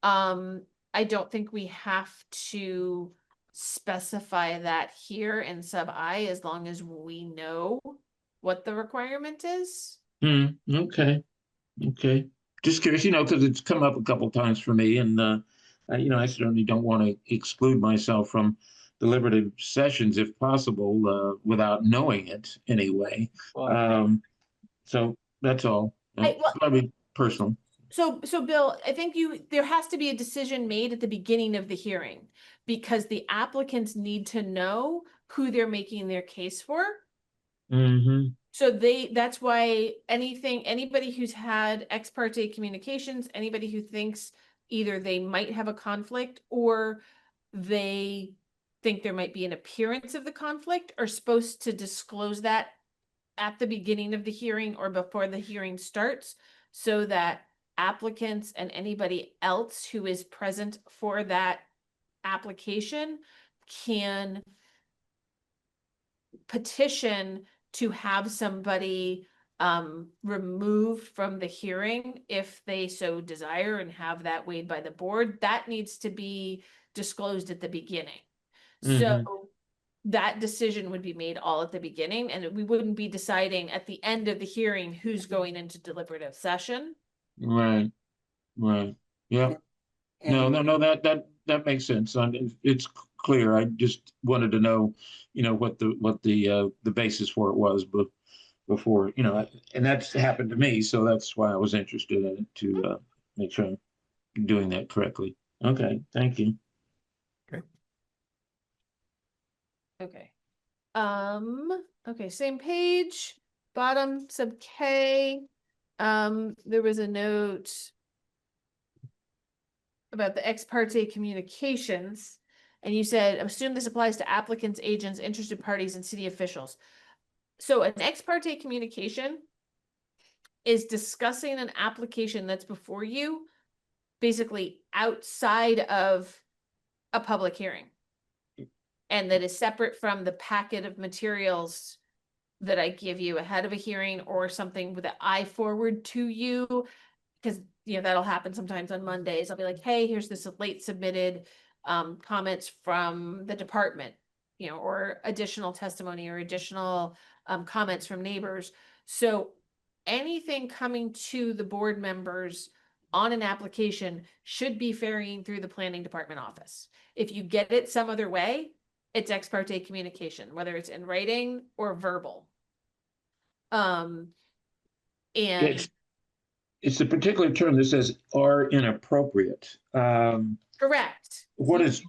I don't think we have to specify that here in sub I, as long as we know what the requirement is. Okay, okay. Just curious, because it's come up a couple times for me, and I certainly don't want to exclude myself from deliberative sessions if possible, without knowing it anyway. Well, So that's all. Well, Probably personal. So Bill, I think there has to be a decision made at the beginning of the hearing, because the applicants need to know who they're making their case for. Mm-hmm. So that's why anybody who's had ex parte communications, anybody who thinks either they might have a conflict or they think there might be an appearance of the conflict, are supposed to disclose that at the beginning of the hearing or before the hearing starts, so that applicants and anybody else who is present for that application can petition to have somebody removed from the hearing if they so desire and have that weighed by the board. That needs to be disclosed at the beginning. So that decision would be made all at the beginning, and we wouldn't be deciding at the end of the hearing who's going into deliberative session. Right. Yeah. No, that makes sense. It's clear. I just wanted to know, what the basis for it was, but before, and that's happened to me, so that's why I was interested in it, to make sure I'm doing that correctly. Okay, thank you. Okay. Okay, same page, bottom sub K. There was a note about the ex parte communications, and you said, assume this applies to applicants, agents, interested parties, and city officials. So an ex parte communication is discussing an application that's before you, basically outside of a public hearing, and that is separate from the packet of materials that I give you ahead of a hearing, or something that I forward to you, because that'll happen sometimes on Mondays. I'll be like, hey, here's this late submitted comments from the department, or additional testimony or additional comments from neighbors. So anything coming to the board members on an application should be ferrying through the planning department office. If you get it some other way, it's ex parte communication, whether it's in writing or verbal. And It's a particular term that says are inappropriate. Correct. What is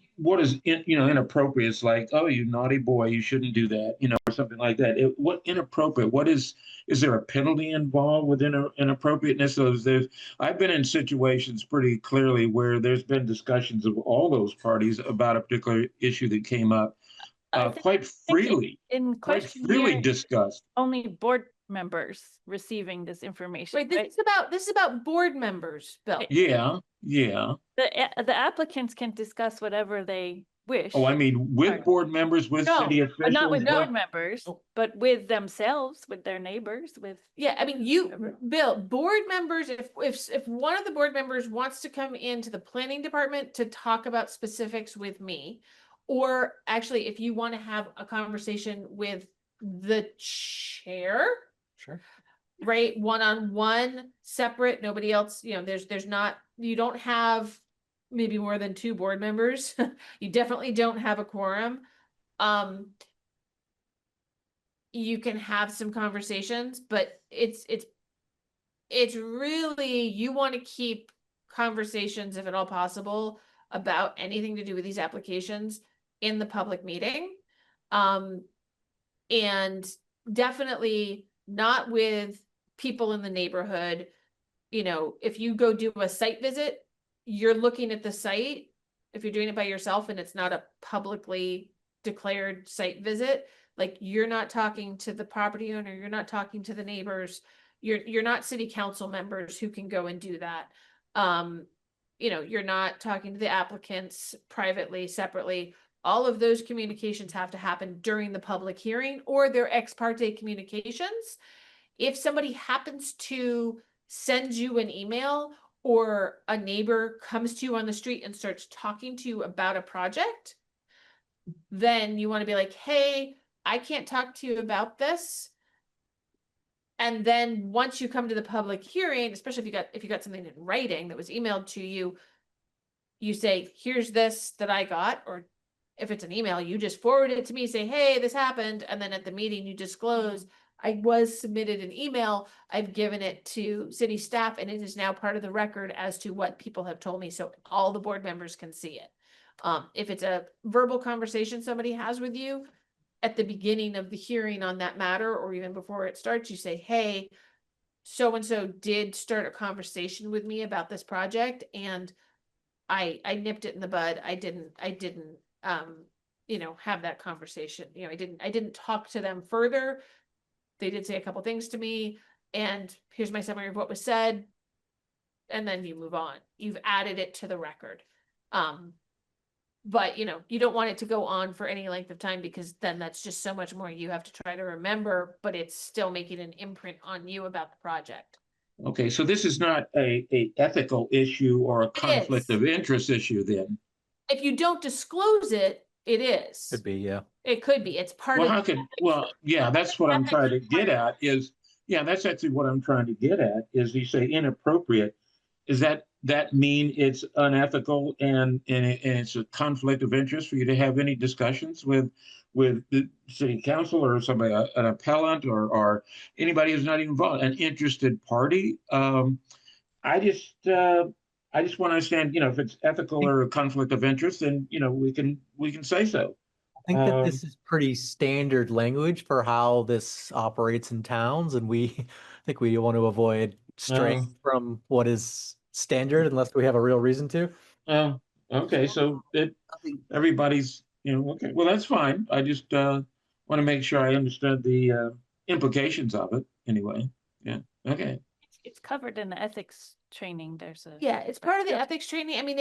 inappropriate? It's like, oh, you naughty boy, you shouldn't do that, or something like that. What inappropriate? Is there a penalty involved with inappropriateness? I've been in situations pretty clearly where there's been discussions of all those parties about a particular issue that came up quite freely discussed. Only board members receiving this information. Right. This is about board members, Bill. Yeah. The applicants can discuss whatever they wish. Oh, I mean, with board members, with city officials? Not with board members, but with themselves, with their neighbors, Yeah, I mean, Bill, board members, if one of the board members wants to come into the planning department to talk about specifics with me, or actually, if you want to have a conversation with the chair, sure. Right, one-on-one, separate, nobody else, you don't have maybe more than 2 board members. You definitely don't have a quorum. You can have some conversations, but it's really, you want to keep conversations, if at all possible, about anything to do with these applications in the public meeting. And definitely not with people in the neighborhood. If you go do a site visit, you're looking at the site. If you're doing it by yourself and it's not a publicly declared site visit, like, you're not talking to the property owner, you're not talking to the neighbors, you're not city council members who can go and do that. You're not talking to the applicants privately, separately. all of those communications have to happen during the public hearing, or they're ex parte communications. If somebody happens to send you an email, or a neighbor comes to you on the street and starts talking to you about a project, then you want to be like, hey, I can't talk to you about this. And then once you come to the public hearing, especially if you got something in writing that was emailed to you, you say, here's this that I got, or if it's an email, you just forward it to me, say, hey, this happened. And then at the meeting, you disclose, I was submitted an email. I've given it to city staff, and it is now part of the record as to what people have told me. So all the board members can see it. If it's a verbal conversation somebody has with you at the beginning of the hearing on that matter, or even before it starts, you say, hey, so-and-so did start a conversation with me about this project, and I nipped it in the bud. I didn't have that conversation. I didn't talk to them further. They did say a couple things to me, and here's my summary of what was said. And then you move on. You've added it to the record. But you don't want it to go on for any length of time, because then that's just so much more you have to try to remember, but it's still making an imprint on you about the project. Okay, so this is not a ethical issue or a conflict is. of interest issue then? If you don't disclose it, it is. Could be, yeah. It could be. It's part Well, of. yeah, that's what I'm trying to get at is, yeah, that's actually what I'm trying to get at is you say inappropriate. Is that mean it's unethical and it's a conflict of interest for you to have any discussions with the city council or somebody, an appellant or anybody who's not even involved, an interested party? I just want to understand, if it's ethical or a conflict of interest, then we can say so. I think that this is pretty standard language for how this operates in towns, and I think we want to avoid straying from what is standard unless we have a real reason to. Okay, so everybody's, okay, well, that's fine. I just want to make sure I understood the implications of it anyway. Yeah, okay. It's covered in the ethics training. It's part of the ethics training. I mean,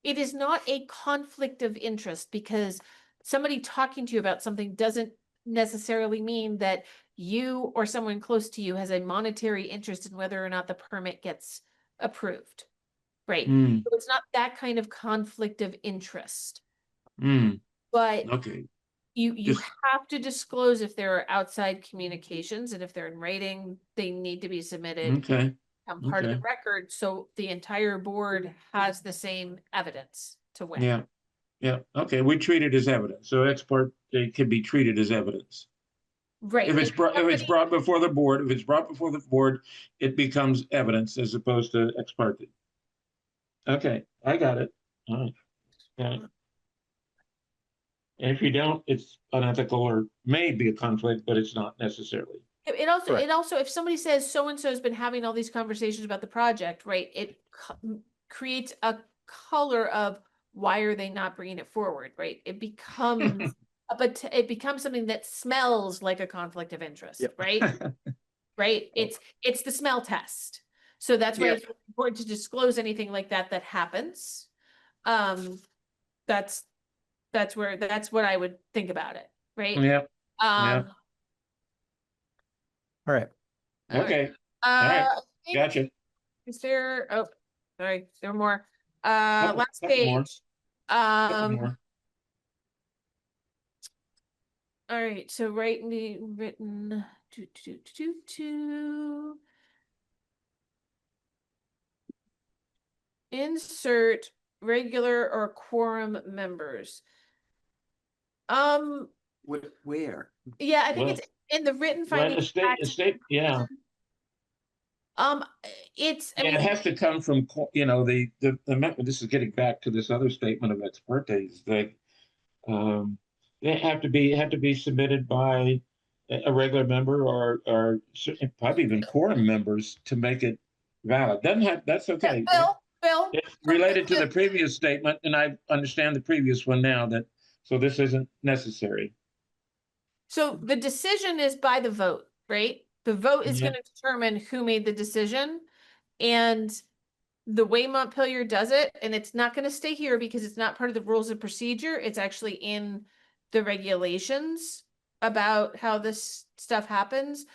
it is not a conflict of interest, because somebody talking to you about something doesn't necessarily mean that you or someone close to you has a monetary interest in whether or not the permit gets approved. Right. So it's not that kind of conflict of interest. But okay. You have to disclose if there are outside communications, and if they're in writing, they need to be submitted. Okay. Part of the record, so the entire board has the same evidence to win. Yeah. Okay, we treat it as evidence. So it can be treated as evidence. Right. If it's brought before the board, it becomes evidence as opposed to ex parte. Okay, I got it. All right. Got it. And if you don't, it's unethical or may be a conflict, but it's not necessarily. It also, if somebody says so-and-so has been having all these conversations about the project, right, it creates a color of why are they not bringing it forward, right? It becomes it becomes something that smells like a conflict of interest, right? Right? It's the smell test. So that's why it's important to disclose anything like that happens. That's what I would think about it, right? Yeah. All right. Okay. All right. Gotcha. Is there? Oh, sorry. There were more. Last page. More. All right. So written. Insert regular or quorum members. Where? Yeah, I think it's in the written findings. Yeah. It has to come from, this is getting back to this other statement of ex parte, they have to be submitted by a regular member or probably even quorum members to make it valid. That's okay. Bill, it's related to the previous statement, and I understand the previous one now, so this isn't necessary. So the decision is by the vote, right? The vote is going to determine who made the decision. And the way Montpelier does it, and it's not going to stay here because it's not part of the rules of procedure. It's actually in the regulations about how this stuff happens.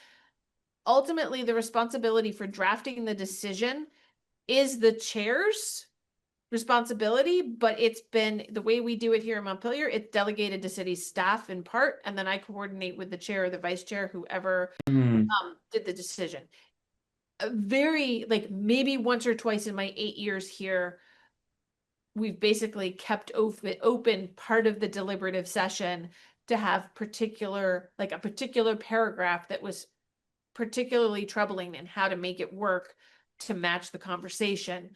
Ultimately, the responsibility for drafting the decision is the chair's responsibility, but it's been the way we do it here in Montpelier, it's delegated to city staff in part, and then I coordinate with the chair or the vice chair, whoever did the decision. Very, like, maybe once or twice in my 8 years here, we've basically kept open part of the deliberative session to have particular, like a particular paragraph that was particularly troubling and how to make it work to match the conversation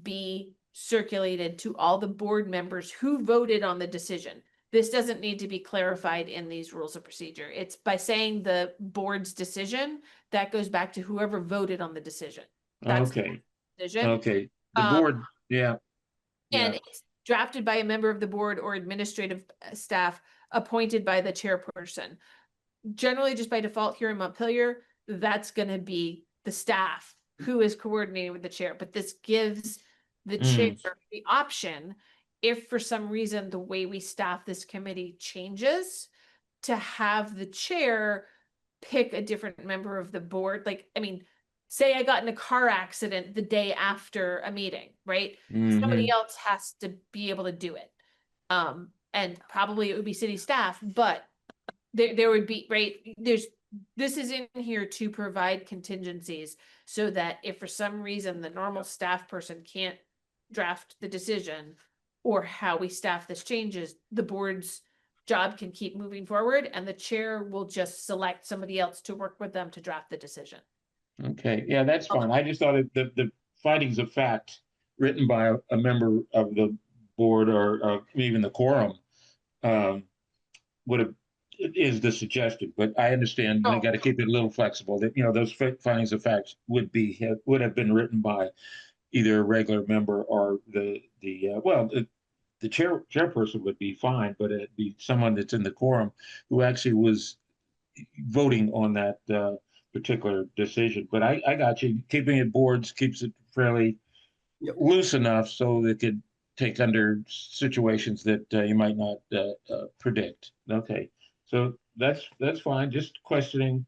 be circulated to all the board members who voted on the decision. This doesn't need to be clarified in these rules of procedure. It's by saying the board's decision, that goes back to whoever voted on the decision. That's the Okay, decision. okay. The Um, board, yeah. And Yeah. it's drafted by a member of the board or administrative staff appointed by the chairperson. Generally, just by default here in Montpelier, that's going to be the staff who is coordinating with the chair. But this gives the chair the option, if for some reason the way we staff this committee changes, to have the chair pick a different member of the board. Like, I mean, say I got in a car accident the day after a meeting, right? Somebody else has to be able to do it. And probably it would be city staff, but there would be, right, this is in here to provide contingencies so that if for some reason the normal staff person can't draft the decision or how we staff this changes, the board's job can keep moving forward and the chair will just select somebody else to work with them to draft the decision. Okay, yeah, that's fine. I just thought the findings of fact written by a member of the board or even the quorum would have, is the suggestion, but I understand they got to keep it a little flexible, that, those findings of facts would have been written by either a regular member or the chairperson would be fine, but it'd be someone that's in the quorum who actually was voting on that particular decision. But I got you. Keeping it boards keeps it fairly loose enough so that it could take under situations that you might not predict. Okay, so that's fine. Just questioning,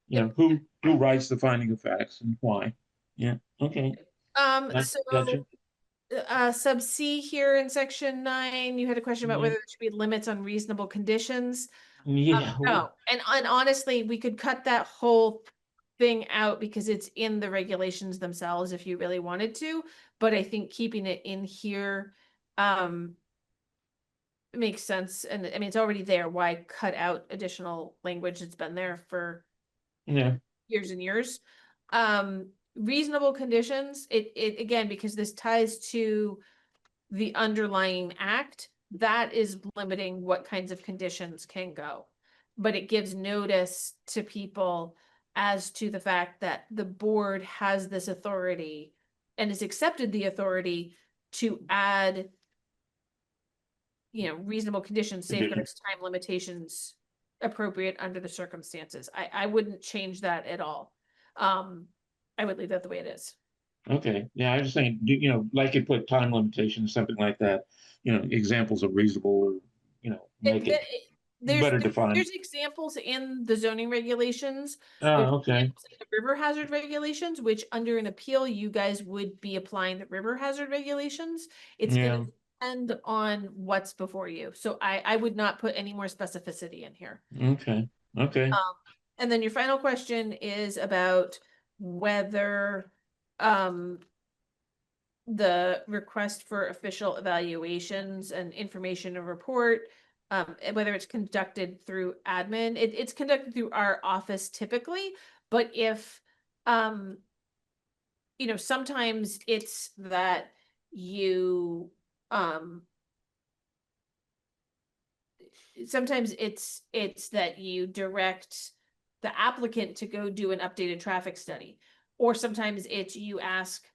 who writes the finding of facts and why. Yeah. Okay. So Gotcha. sub C here in section 9, you had a question about Yeah. whether there should be limits on reasonable conditions. Yeah. No, and honestly, we could cut that whole thing out because it's in the regulations themselves if you really wanted to, but I think keeping it in here makes sense. And I mean, it's already there. Why cut out additional language? It's been there for years and years. Reasonable conditions, it again, because this ties to the underlying act, that is limiting what kinds of conditions can go. But it gives notice to people as to the fact that the board has this authority and has accepted the authority to add, reasonable conditions, safeguards, time limitations appropriate under the circumstances. I wouldn't change that at all. I would leave that the way it is. Okay, yeah, I was just saying, like you put time limitations, something like that, examples of reasonable, or, make it better defined. There's examples in the zoning regulations. Oh, okay. The river hazard regulations, which under an appeal, you guys would be applying the river hazard regulations. It's going to depend on what's before you. So I would not put any more specificity in here. Okay, okay. And then your final question is about whether the request for official evaluations and information to report, whether it's conducted through admin, it's conducted through our office typically, but if, sometimes it's that you, sometimes it's that you direct the applicant to go do an updated traffic study, or sometimes it's you ask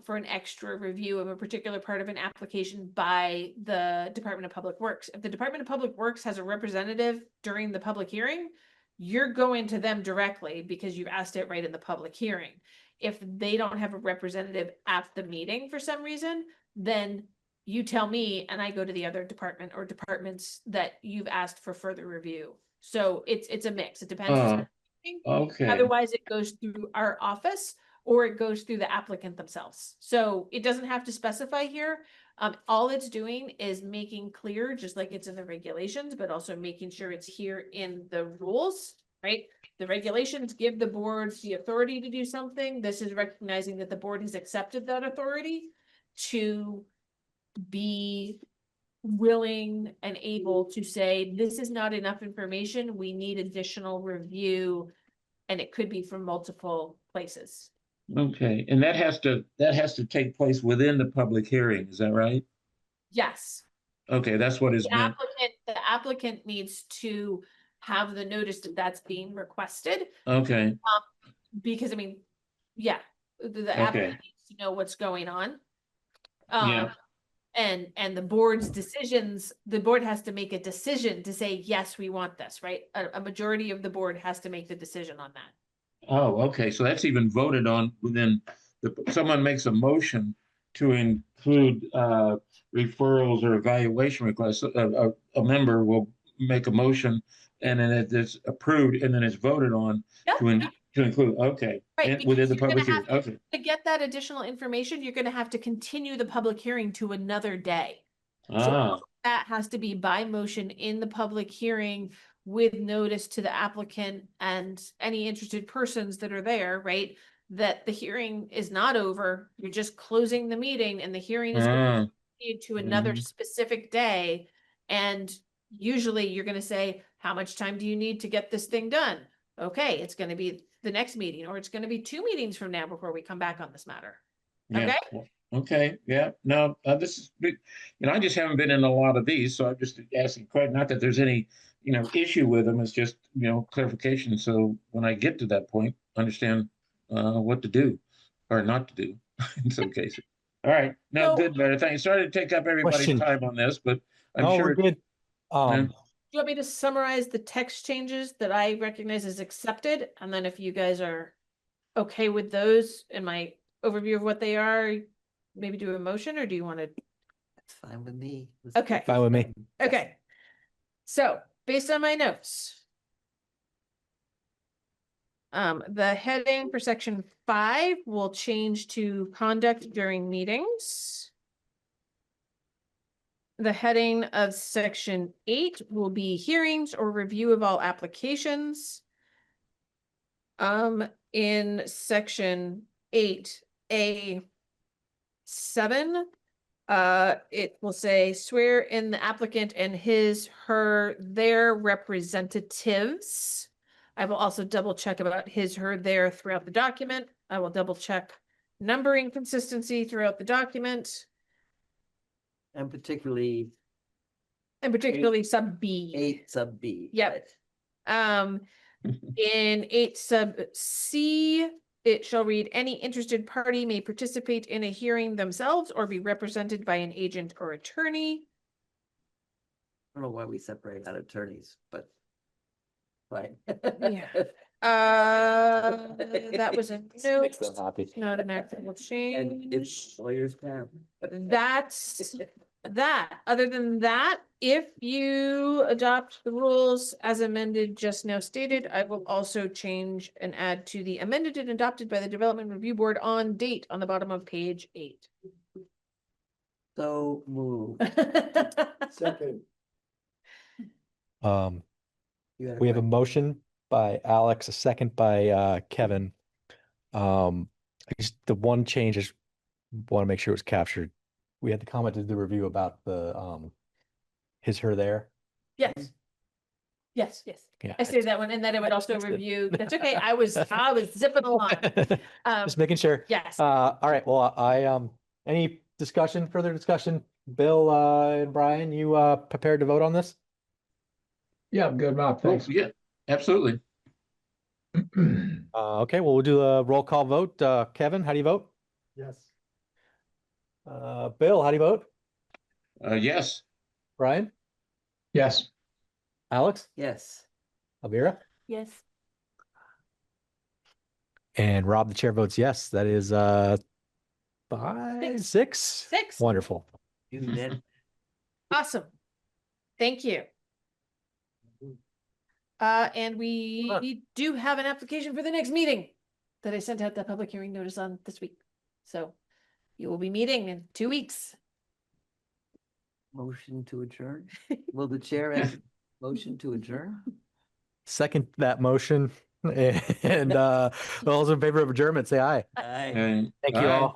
for an extra review of a particular part of an application by the Department of Public Works. If the Department of Public Works has a representative during the public hearing, you're going to them directly because you've asked it right in the public hearing. If they don't have a representative at the meeting for some reason, then you tell me and I go to the other department or departments that you've asked for further review. So it's a mix. It depends. who's at the meeting. Okay. Otherwise, it goes through our office or it goes through the applicant themselves. So it doesn't have to specify here. All it's doing is making clear, just like it's in the regulations, but also making sure it's here in the rules, right? The regulations give the boards the authority to do something. This is recognizing that the board has accepted that authority to be willing and able to say, this is not enough information. We need additional review. And it could be from multiple places. Okay, and that has to take place within the public hearing, is that right? Yes. Okay, that's what is The meant. applicant needs to have the notice that that's being requested, Okay, because I mean, yeah, the applicant needs to know what's going on. Yeah. And the board's decisions, the board has to make a decision to say, yes, we want this, right? A majority of the board has to make the decision on that. oh, okay, so that's even voted on within someone makes a motion to include referrals or evaluation requests. A member will make a motion and then it's approved and then it's voted on to include, okay, Right, within because the you're public gonna hearing, have okay. to get that additional information, you're gonna have to continue the public hearing to another day. Ah, That has to be by motion in the public hearing with notice to the applicant and any interested persons that are there, right? That the hearing is not over, you're just closing the meeting and the hearing is ah, continued to another mhm. specific day. And usually you're gonna say, how much time do you need to get this thing done? Okay, it's gonna be the next meeting, or it's gonna be 2 meetings from now before we come back on this matter. Yeah. Okay? Okay, yeah, no, this is, I just haven't been in a lot of these, so I'm just asking, quite not that there's any, issue with them, it's just, clarification, so when I get to that point, understand what to do or not to do in some cases. All right, no, So- good, Meredith, thank you. Sorry to take up everybody's Question. time on this, but I'm No, sure. we're good. Yeah. Do you want me to summarize the text changes that I recognize as accepted? And then if you guys are okay with those in my overview of what they are, maybe do a motion, or do you want to? That's fine with me. Okay. Fine with me. Okay. So based on my notes. The heading for section 5 will change to conduct during meetings. The heading of section 8 will be hearings or review of all applications. In section 8A7, it will say swear in the applicant and his, her, their representatives. I will also double check about his, her, their throughout the document. I will double check numbering consistency throughout the document, And particularly and particularly sub B. 8 sub B. Yep. right? In 8 sub C, it shall read, any interested party may participate in a hearing themselves or be represented by an agent or attorney. I don't know why we separate out attorneys, but fine. Yeah. That was a note, Makes them happy. not an actual And change. it's lawyers town. That's that. Other than that, if you adopt the rules as amended just now stated, I will also change and add to the amended and adopted by the Development Review Board on date on the bottom of page 8. So move. Second. You had We have a question? motion by Alex, a second by Kevin. The one change is want to make sure it was captured. We had the comment to the review about the his, her, their. Yes. Yes. Yeah. I say that one, and then it would also That's good. review. That's okay. I was zipping along. Just making sure. Yes. All right. Well, any discussion, further discussion? Bill and Brian, you prepared to vote on this? Yeah, I'm good, Rob, Oh, thanks. yeah, absolutely. Okay, well, we'll do a roll call vote. Kevin, how do you vote? Yes. Bill, how do you vote? Yes, Brian? Yes, Alex? Yes. Elvira? Yes. And Rob, the chair votes yes. That is five, six. Six. Wonderful. You did. Awesome. Thank you. And we do have an application for the next meeting that I sent out the public hearing notice on this week. So you will be meeting in 2 weeks. Motion to adjourn? Will the chair have motion to adjourn? Second that motion. And those in favor of adjournment, say aye. Aye. And- Thank you Aye. all.